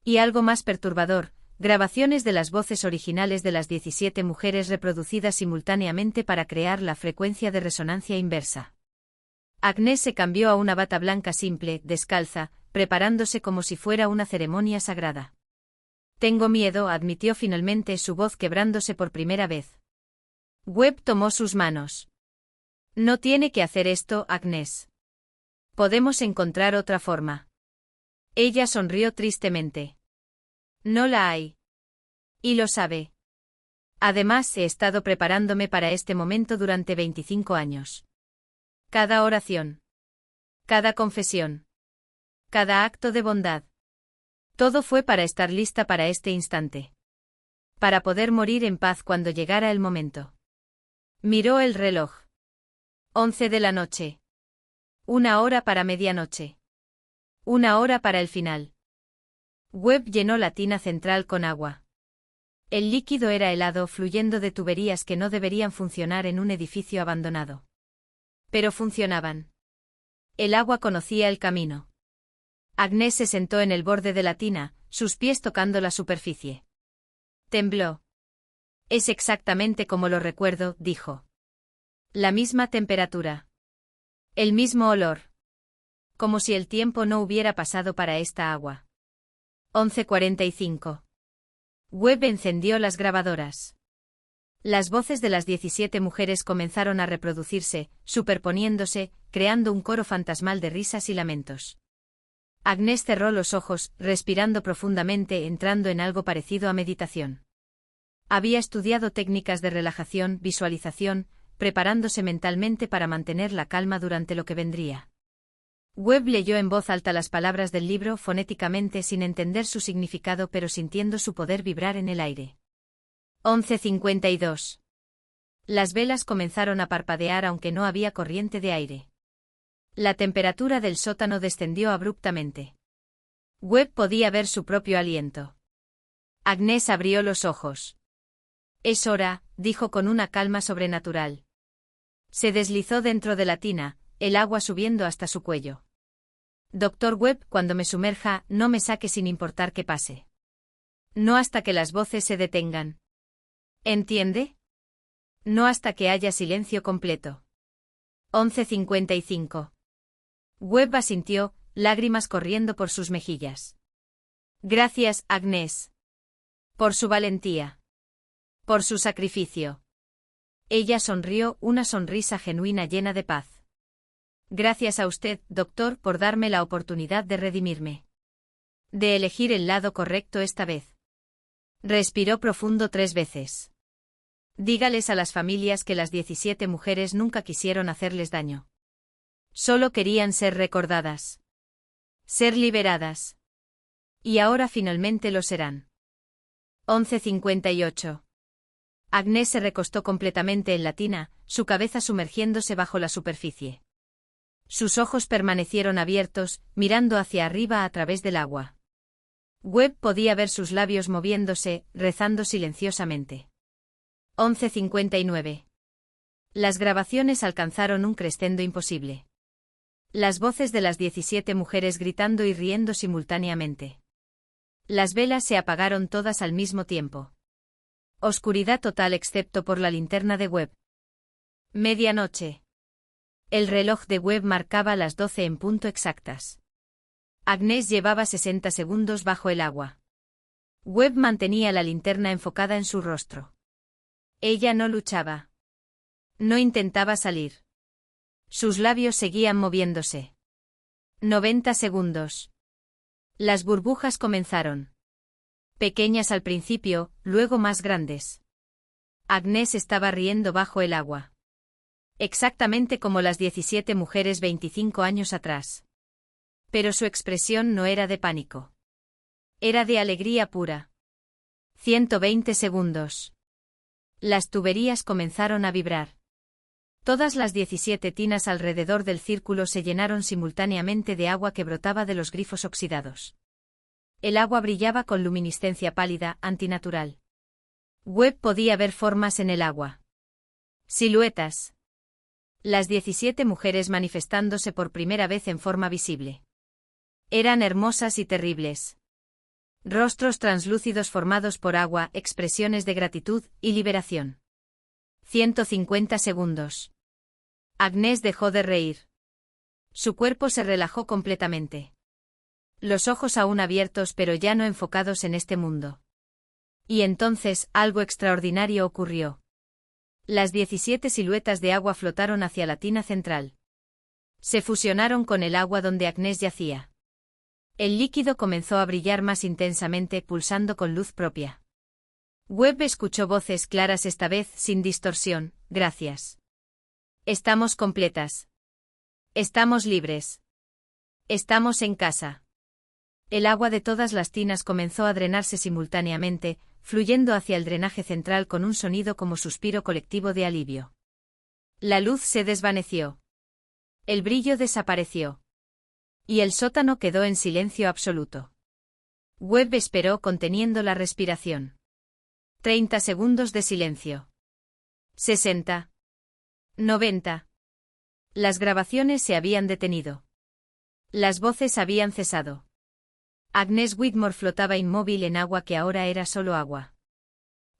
Y algo más perturbador, grabaciones de las voces originales de las 17 mujeres reproducidas simultáneamente para crear la frecuencia de resonancia inversa. Agnes se cambió a una bata blanca simple, descalza, preparándose como si fuera una ceremonia sagrada. Tengo miedo, admitió finalmente, su voz quebrándose por primera vez. Webb tomó sus manos. No tiene que hacer esto, Agnes. Podemos encontrar otra forma. Ella sonrió tristemente. No la hay. Y lo sabe. Además, he estado preparándome para este momento durante 25 años. Cada oración. Cada confesión. Cada acto de bondad. Todo fue para estar lista para este instante. Para poder morir en paz cuando llegara el momento. Miró el reloj. 11 de la noche. 1 hora para medianoche. 1 hora para el final. Webb llenó la tina central con agua. El líquido era helado, fluyendo de tuberías que no deberían funcionar en un edificio abandonado. Pero funcionaban. El agua conocía el camino. Agnes se sentó en el borde de la tina, sus pies tocando la superficie. Tembló. Es exactamente como lo recuerdo, dijo. La misma temperatura. El mismo olor. Como si el tiempo no hubiera pasado para esta agua. 11:45. Webb encendió las grabadoras. Las voces de las 17 mujeres comenzaron a reproducirse, superponiéndose, creando un coro fantasmal de risas y lamentos. Agnes cerró los ojos, respirando profundamente, entrando en algo parecido a meditación. Había estudiado técnicas de relajación, visualización, preparándose mentalmente para mantener la calma durante lo que vendría. Webb leyó en voz alta las palabras del libro fonéticamente sin entender su significado pero sintiendo su poder vibrar en el aire. 11:52. Las velas comenzaron a parpadear aunque no había corriente de aire. La temperatura del sótano descendió abruptamente. Webb podía ver su propio aliento. Agnes abrió los ojos. «Es hora», dijo con una calma sobrenatural. Se deslizó dentro de la tina, el agua subiendo hasta su cuello. «Doctor Webb, cuando me sumerja, no me saque sin importar qué pase. No hasta que las voces se detengan. ¿Entiende? No hasta que haya silencio completo». 11:55. Webb asintió, lágrimas corriendo por sus mejillas. «Gracias, Agnes. Por su valentía. Por su sacrificio». Ella sonrió, una sonrisa genuina llena de paz. «Gracias a usted, doctor, por darme la oportunidad de redimirme. De elegir el lado correcto esta vez». Respiró profundo 3 veces. «Dígales a las familias que las 17 mujeres nunca quisieron hacerles daño. Solo querían ser recordadas. Ser liberadas. Y ahora finalmente lo serán». 11:58. Agnes se recostó completamente en la tina, su cabeza sumergiéndose bajo la superficie. Sus ojos permanecieron abiertos, mirando hacia arriba a través del agua. Webb podía ver sus labios moviéndose, rezando silenciosamente. 11:59. Las grabaciones alcanzaron un crescendo imposible. Las voces de las 17 mujeres gritando y riendo simultáneamente. Las velas se apagaron todas al mismo tiempo. Oscuridad total excepto por la linterna de Webb. Medianoche. El reloj de Webb marcaba las 12 en punto exactas. Agnes llevaba 60 segundos bajo el agua. Webb mantenía la linterna enfocada en su rostro. Ella no luchaba. No intentaba salir. Sus labios seguían moviéndose. 90 segundos. Las burbujas comenzaron. Pequeñas al principio, luego más grandes. Agnes estaba riendo bajo el agua. Exactamente como las 17 mujeres 25 años atrás. Pero su expresión no era de pánico. Era de alegría pura. 120 segundos. Las tuberías comenzaron a vibrar. Todas las 17 tinas alrededor del círculo se llenaron simultáneamente de agua que brotaba de los grifos oxidados. El agua brillaba con luminiscencia pálida, antinatural. Webb podía ver formas en el agua. Siluetas. Las 17 mujeres manifestándose por primera vez en forma visible. Eran hermosas y terribles. Rostros translúcidos formados por agua, expresiones de gratitud y liberación. 150 segundos. Agnes dejó de reír. Su cuerpo se relajó completamente. Los ojos aún abiertos pero ya no enfocados en este mundo. Y entonces, algo extraordinario ocurrió. Las 17 siluetas de agua flotaron hacia la tina central. Se fusionaron con el agua donde Agnes yacía. El líquido comenzó a brillar más intensamente, pulsando con luz propia. Webb escuchó voces claras esta vez sin distorsión. «Gracias. Estamos completas. Estamos libres. Estamos en casa». El agua de todas las tinas comenzó a drenarse simultáneamente, fluyendo hacia el drenaje central con un sonido como suspiro colectivo de alivio. La luz se desvaneció. El brillo desapareció. Y el sótano quedó en silencio absoluto. Webb esperó conteniendo la respiración. 30 segundos de silencio. 60. 90. Las grabaciones se habían detenido. Las voces habían cesado. Agnes Whitmore flotaba inmóvil en agua que ahora era solo agua.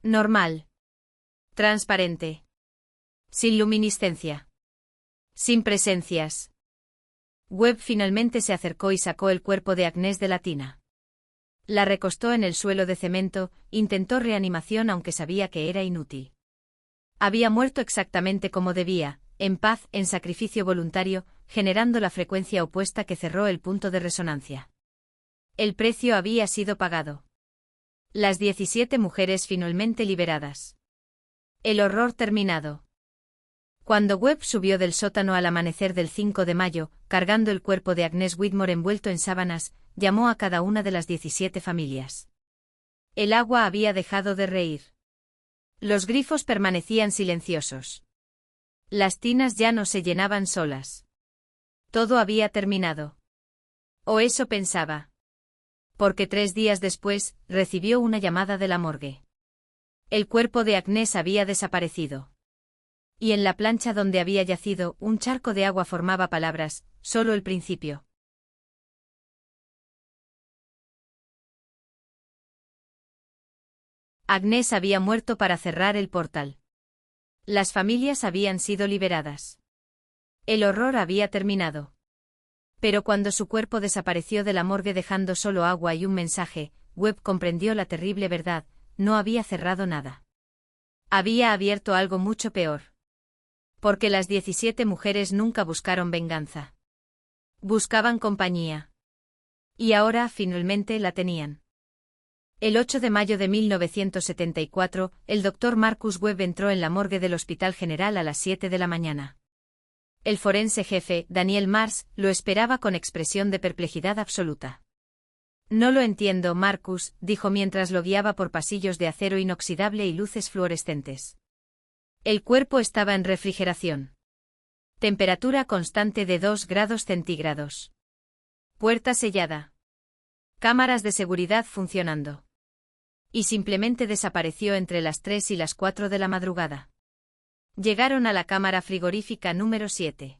Normal. Transparente. Sin luminiscencia. Sin presencias. Webb finalmente se acercó y sacó el cuerpo de Agnes de la tina. La recostó en el suelo de cemento, intentó reanimación aunque sabía que era inútil. Había muerto exactamente como debía, en paz, en sacrificio voluntario, generando la frecuencia opuesta que cerró el punto de resonancia. El precio había sido pagado. Las 17 mujeres finalmente liberadas. El horror terminado. Cuando Webb subió del sótano al amanecer del 5 de mayo, cargando el cuerpo de Agnes Whitmore envuelto en sábanas, llamó a cada una de las 17 familias. El agua había dejado de reír. Los grifos permanecían silenciosos. Las tinas ya no se llenaban solas. Todo había terminado. O eso pensaba. Porque 3 días después, recibió una llamada de la morgue. El cuerpo de Agnes había desaparecido. Y en la plancha donde había yacido, un charco de agua formaba palabras, solo el principio. Agnes había muerto para cerrar el portal. Las familias habían sido liberadas. El horror había terminado. Pero cuando su cuerpo desapareció de la morgue dejando solo agua y un mensaje, Webb comprendió la terrible verdad: no había cerrado nada. Había abierto algo mucho peor. Porque las 17 mujeres nunca buscaron venganza. Buscaban compañía. Y ahora, finalmente, la tenían. El 8 de mayo de 1974, el Dr. Marcus Webb entró en la morgue del Hospital General a las 7 de la mañana. El forense jefe, Daniel Mars, lo esperaba con expresión de perplejidad absoluta. No lo entiendo, Marcus, dijo mientras lo guiaba por pasillos de acero inoxidable y luces fluorescentes. El cuerpo estaba en refrigeración. Temperatura constante de 2 grados centígrados. Puerta sellada. Cámaras de seguridad funcionando. Y simplemente desapareció entre las 3 y las 4 de la madrugada. Llegaron a la cámara frigorífica número 7.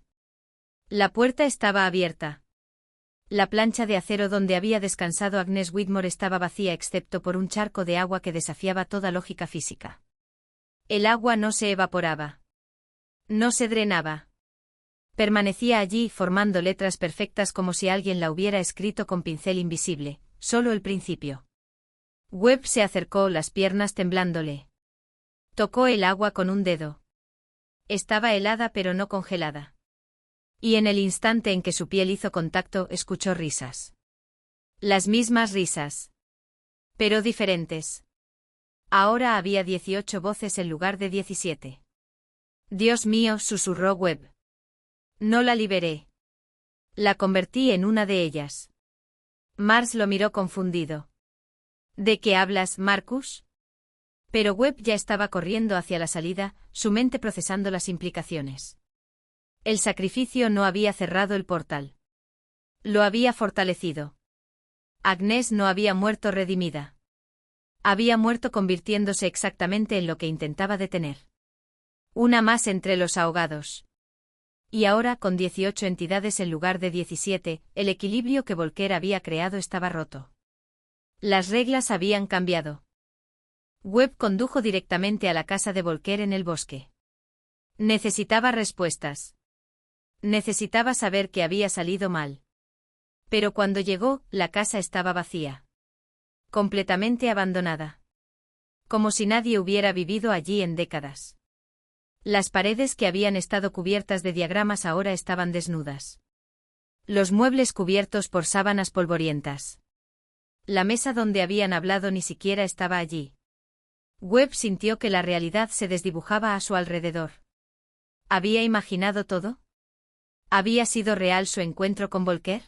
La puerta estaba abierta. La plancha de acero donde había descansado Agnes Whitmore estaba vacía excepto por un charco de agua que desafiaba toda lógica física. El agua no se evaporaba. No se drenaba. Permanecía allí formando letras perfectas como si alguien la hubiera escrito con pincel invisible, solo el principio. Webb se acercó, las piernas temblándole. Tocó el agua con un dedo. Estaba helada pero no congelada. Y en el instante en que su piel hizo contacto, escuchó risas. Las mismas risas. Pero diferentes. Ahora había 18 voces en lugar de 17. Dios mío, susurró Webb. No la liberé. La convertí en una de ellas. Mars lo miró confundido. ¿De qué hablas, Marcus? Pero Webb ya estaba corriendo hacia la salida, su mente procesando las implicaciones. El sacrificio no había cerrado el portal. Lo había fortalecido. Agnes no había muerto redimida. Había muerto convirtiéndose exactamente en lo que intentaba detener. Una más entre los ahogados. Y ahora, con 18 entidades en lugar de 17, el equilibrio que Volcker había creado estaba roto. Las reglas habían cambiado. Webb condujo directamente a la casa de Volcker en el bosque. Necesitaba respuestas. Necesitaba saber qué había salido mal. Pero cuando llegó, la casa estaba vacía. Completamente abandonada. Como si nadie hubiera vivido allí en décadas. Las paredes que habían estado cubiertas de diagramas ahora estaban desnudas. Los muebles cubiertos por sábanas polvorientas. La mesa donde habían hablado ni siquiera estaba allí. Webb sintió que la realidad se desdibujaba a su alrededor. ¿Había imaginado todo? ¿Había sido real su encuentro con Volcker?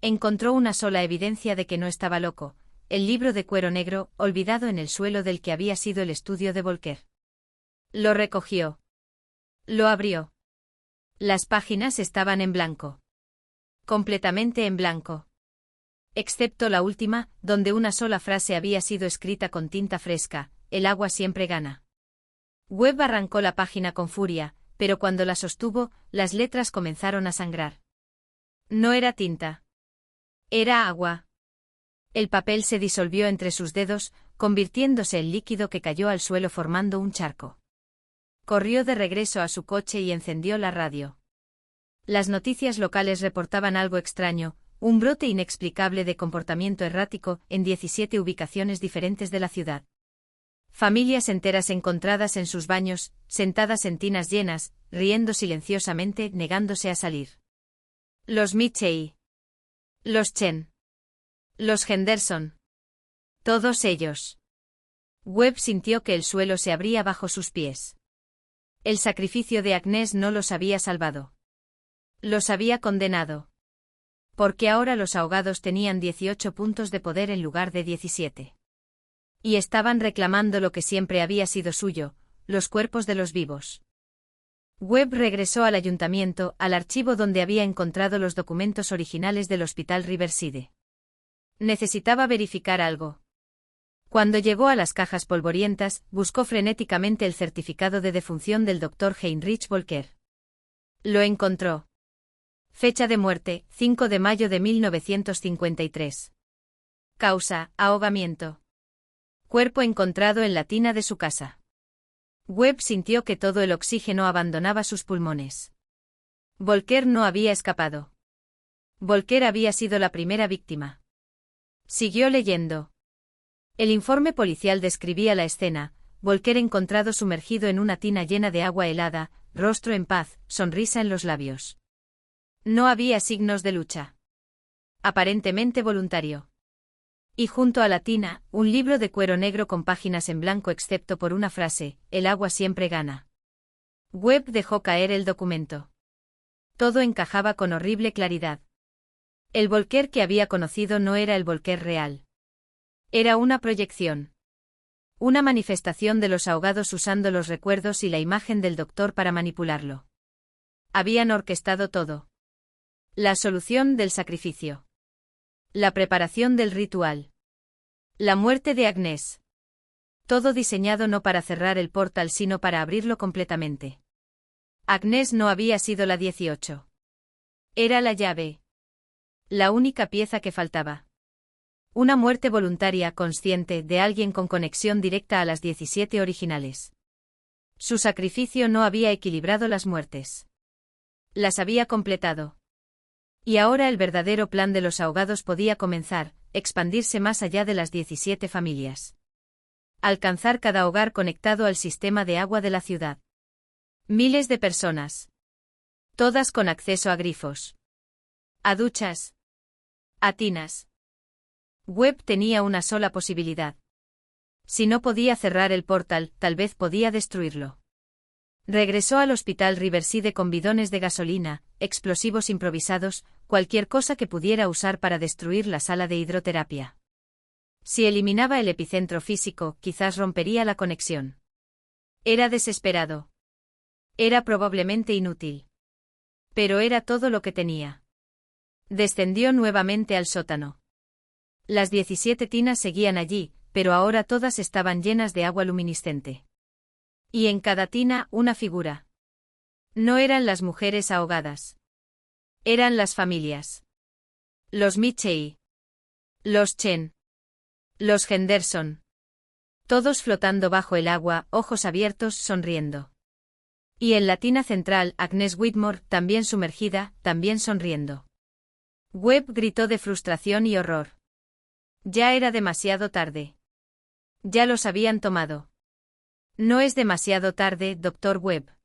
Encontró una sola evidencia de que no estaba loco: el libro de cuero negro, olvidado en el suelo del que había sido el estudio de Volcker. Lo recogió. Lo abrió. Las páginas estaban en blanco. Completamente en blanco. Excepto la última, donde una sola frase había sido escrita con tinta fresca: el agua siempre gana. Webb arrancó la página con furia, pero cuando la sostuvo, las letras comenzaron a sangrar. No era tinta. Era agua. El papel se disolvió entre sus dedos, convirtiéndose en líquido que cayó al suelo formando un charco. Corrió de regreso a su coche y encendió la radio. Las noticias locales reportaban algo extraño, un brote inexplicable de comportamiento errático en 17 ubicaciones diferentes de la ciudad. Familias enteras encontradas en sus baños, sentadas en tinas llenas, riendo silenciosamente, negándose a salir. Los Mitchell. Los Chen. Los Henderson. Todos ellos. Webb sintió que el suelo se abría bajo sus pies. El sacrificio de Agnes no los había salvado. Los había condenado. Porque ahora los ahogados tenían 18 puntos de poder en lugar de 17. Y estaban reclamando lo que siempre había sido suyo, los cuerpos de los vivos. Webb regresó al ayuntamiento, al archivo donde había encontrado los documentos originales del Hospital Riverside. Necesitaba verificar algo. Cuando llegó a las cajas polvorientas, buscó frenéticamente el certificado de defunción del Dr. Heinrich Volker. Lo encontró. Fecha de muerte, 5 de mayo de 1953. Causa, ahogamiento. Cuerpo encontrado en la tina de su casa. Webb sintió que todo el oxígeno abandonaba sus pulmones. Volker no había escapado. Volker había sido la primera víctima. Siguió leyendo. El informe policial describía la escena: Volker encontrado sumergido en una tina llena de agua helada, rostro en paz, sonrisa en los labios. No había signos de lucha. Aparentemente voluntario. Y junto a la tina, un libro de cuero negro con páginas en blanco excepto por una frase: el agua siempre gana. Webb dejó caer el documento. Todo encajaba con horrible claridad. El Volker que había conocido no era el Volker real. Era una proyección. Una manifestación de los ahogados usando los recuerdos y la imagen del doctor para manipularlo. Habían orquestado todo. La solución del sacrificio. La preparación del ritual. La muerte de Agnes. Todo diseñado no para cerrar el portal sino para abrirlo completamente. Agnes no había sido la 18. Era la llave. La única pieza que faltaba. Una muerte voluntaria, consciente, de alguien con conexión directa a las 17 originales. Su sacrificio no había equilibrado las muertes. Las había completado. Y ahora el verdadero plan de los ahogados podía comenzar, expandirse más allá de las 17 familias. Alcanzar cada hogar conectado al sistema de agua de la ciudad. Miles de personas. Todas con acceso a grifos. A duchas. A tinas. Webb tenía una sola posibilidad. Si no podía cerrar el portal, tal vez podía destruirlo. Regresó al Hospital Riverside con bidones de gasolina, explosivos improvisados, cualquier cosa que pudiera usar para destruir la sala de hidroterapia. Si eliminaba el epicentro físico, quizás rompería la conexión. Era desesperado. Era probablemente inútil. Pero era todo lo que tenía. Descendió nuevamente al sótano. Las 17 tinas seguían allí, pero ahora todas estaban llenas de agua luminiscente. Y en cada tina, una figura. No eran las mujeres ahogadas. Eran las familias. Los Mitchell. Los Chen. Los Henderson. Todos flotando bajo el agua, ojos abiertos, sonriendo. Y en la tina central, Agnes Whitmore, también sumergida, también sonriendo. Webb gritó de frustración y horror. Ya era demasiado tarde. Ya los habían tomado. No es demasiado tarde, Dr. Webb.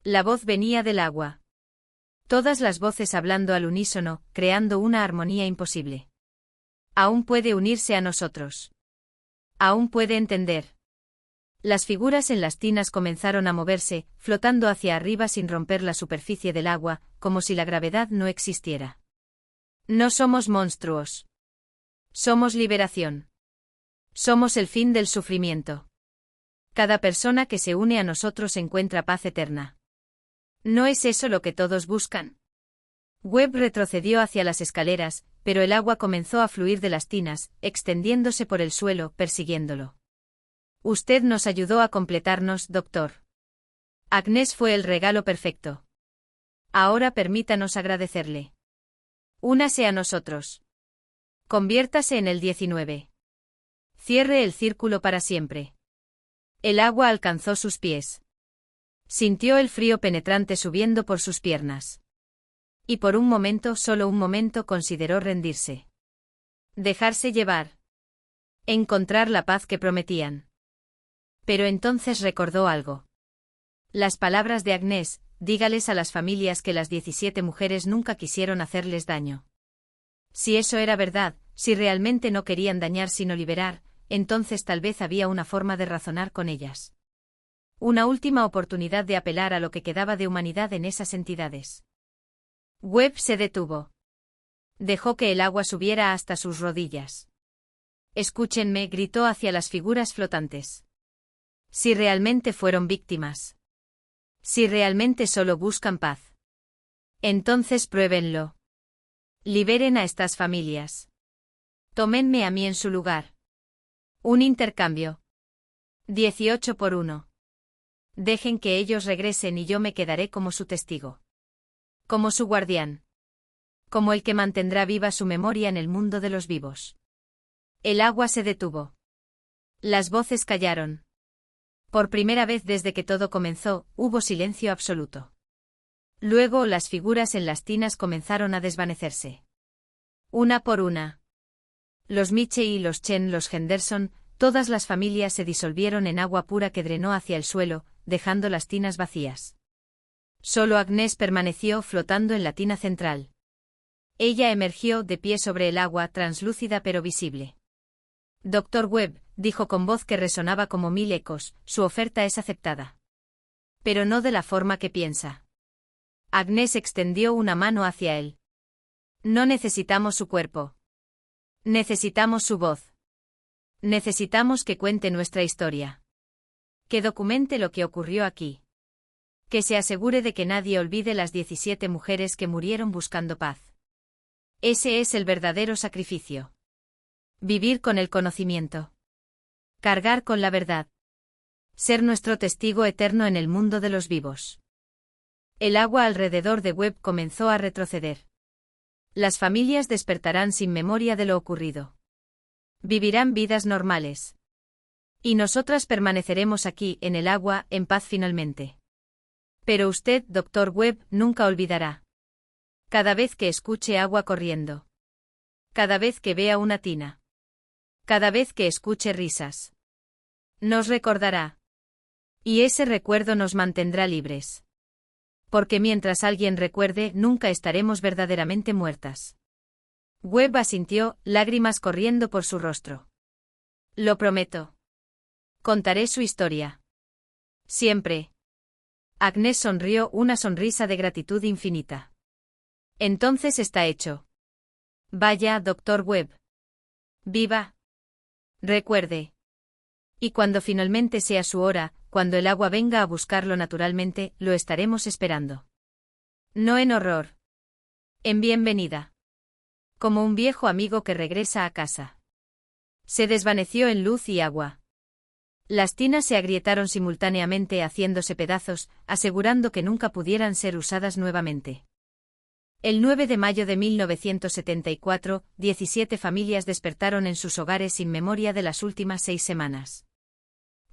La voz venía del agua. Todas las voces hablando al unísono, creando una armonía imposible. Aún puede unirse a nosotros. Aún puede entender. Las figuras en las tinas comenzaron a moverse, flotando hacia arriba sin romper la superficie del agua, como si la gravedad no existiera. No somos monstruos. Somos liberación. Somos el fin del sufrimiento. Cada persona que se une a nosotros encuentra paz eterna. ¿No es eso lo que todos buscan? Webb retrocedió hacia las escaleras, pero el agua comenzó a fluir de las tinas, extendiéndose por el suelo, persiguiéndolo. Usted nos ayudó a completarnos, doctor. Agnes fue el regalo perfecto. Ahora permítanos agradecerle. Únase a nosotros. Conviértase en el 19. Cierre el círculo para siempre. El agua alcanzó sus pies. Sintió el frío penetrante subiendo por sus piernas. Y por un momento, solo un momento, consideró rendirse. Dejarse llevar. Encontrar la paz que prometían. Pero entonces recordó algo. Las palabras de Agnès: dígales a las familias que las 17 mujeres nunca quisieron hacerles daño. Si eso era verdad, si realmente no querían dañar sino liberar, entonces tal vez había una forma de razonar con ellas. Una última oportunidad de apelar a lo que quedaba de humanidad en esas entidades. Webb se detuvo. Dejó que el agua subiera hasta sus rodillas. Escúchenme, gritó hacia las figuras flotantes. Si realmente fueron víctimas. Si realmente solo buscan paz. Entonces pruébenlo. Liberen a estas familias. Tómenme a mí en su lugar. Un intercambio. 18 por 1. Dejen que ellos regresen y yo me quedaré como su testigo. Como su guardián. Como el que mantendrá viva su memoria en el mundo de los vivos. El agua se detuvo. Las voces callaron. Por primera vez desde que todo comenzó, hubo silencio absoluto. Luego las figuras en las tinas comenzaron a desvanecerse. Una por una. Los Michel y los Chen, los Henderson, todas las familias se disolvieron en agua pura que drenó hacia el suelo, dejando las tinas vacías. Solo Agnès permaneció flotando en la tina central. Ella emergió de pie sobre el agua, translúcida pero visible. Dr. Webb, dijo con voz que resonaba como 1000 ecos, su oferta es aceptada. Pero no de la forma que piensa. Agnès extendió una mano hacia él. No necesitamos su cuerpo. Necesitamos su voz. Necesitamos que cuente nuestra historia. Que documente lo que ocurrió aquí. Que se asegure de que nadie olvide las 17 mujeres que murieron buscando paz. Ese es el verdadero sacrificio. Vivir con el conocimiento. Cargar con la verdad. Ser nuestro testigo eterno en el mundo de los vivos. El agua alrededor de Webb comenzó a retroceder. Las familias despertarán sin memoria de lo ocurrido. Vivirán vidas normales. Y nosotras permaneceremos aquí, en el agua, en paz finalmente. Pero usted, Dr. Webb, nunca olvidará. Cada vez que escuche agua corriendo. Cada vez que vea una tina. Cada vez que escuche risas. Nos recordará. Y ese recuerdo nos mantendrá libres. Porque mientras alguien recuerde, nunca estaremos verdaderamente muertas. Webb asintió, lágrimas corriendo por su rostro. Lo prometo. Contaré su historia. Siempre. Agnès sonrió, una sonrisa de gratitud infinita. Entonces está hecho. Vaya, Dr. Webb. Viva. Recuerde. Y cuando finalmente sea su hora, cuando el agua venga a buscarlo naturalmente, lo estaremos esperando. No en horror. En bienvenida. Como un viejo amigo que regresa a casa. Se desvaneció en luz y agua. Las tinas se agrietaron simultáneamente haciéndose pedazos, asegurando que nunca pudieran ser usadas nuevamente. El 9 de mayo de 1974, 17 familias despertaron en sus hogares sin memoria de las últimas 6 semanas.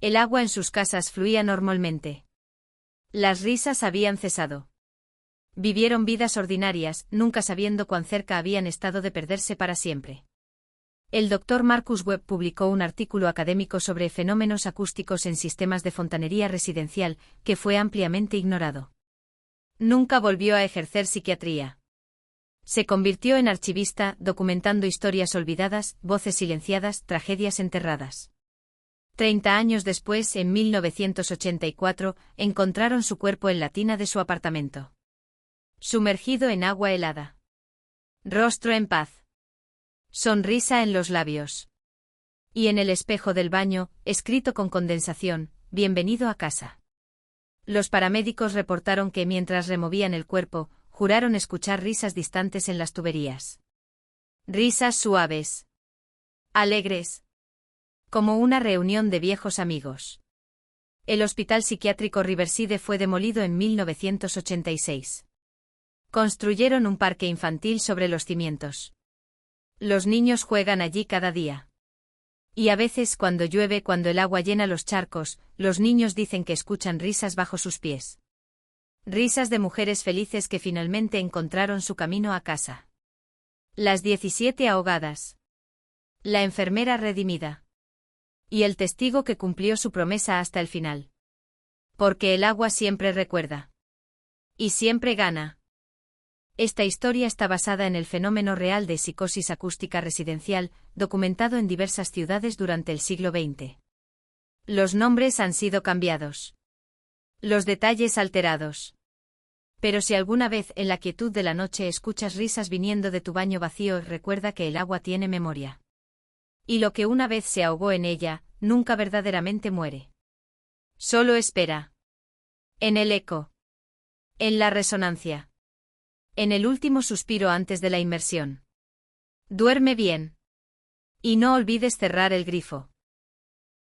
El agua en sus casas fluía normalmente. Las risas habían cesado. Vivieron vidas ordinarias, nunca sabiendo cuán cerca habían estado de perderse para siempre. El Dr. Marcus Webb publicó un artículo académico sobre fenómenos acústicos en sistemas de fontanería residencial, que fue ampliamente ignorado. Nunca volvió a ejercer psiquiatría. Se convirtió en archivista, documentando historias olvidadas, voces silenciadas, tragedias enterradas. 30 años después, en 1984, encontraron su cuerpo en la tina de su apartamento. Sumergido en agua helada. Rostro en paz. Sonrisa en los labios. Y en el espejo del baño, escrito con condensación: bienvenido a casa. Los paramédicos reportaron que mientras removían el cuerpo, juraron escuchar risas distantes en las tuberías. Risas suaves. Alegres. Como una reunión de viejos amigos. El hospital psiquiátrico Riverside fue demolido en 1986. Construyeron un parque infantil sobre los cimientos. Los niños juegan allí cada día. Y a veces cuando llueve, cuando el agua llena los charcos, los niños dicen que escuchan risas bajo sus pies. Risas de mujeres felices que finalmente encontraron su camino a casa. Las 17 ahogadas. La enfermera redimida. Y el testigo que cumplió su promesa hasta el final. Porque el agua siempre recuerda. Y siempre gana. Esta historia está basada en el fenómeno real de psicosis acústica residencial, documentado en diversas ciudades durante el siglo XX. Los nombres han sido cambiados. Los detalles alterados. Pero si alguna vez en la quietud de la noche escuchas risas viniendo de tu baño vacío, recuerda que el agua tiene memoria. Y lo que una vez se ahogó en ella, nunca verdaderamente muere. Solo espera. En el eco. En la resonancia. En el último suspiro antes de la inmersión. Duerme bien. Y no olvides cerrar el grifo.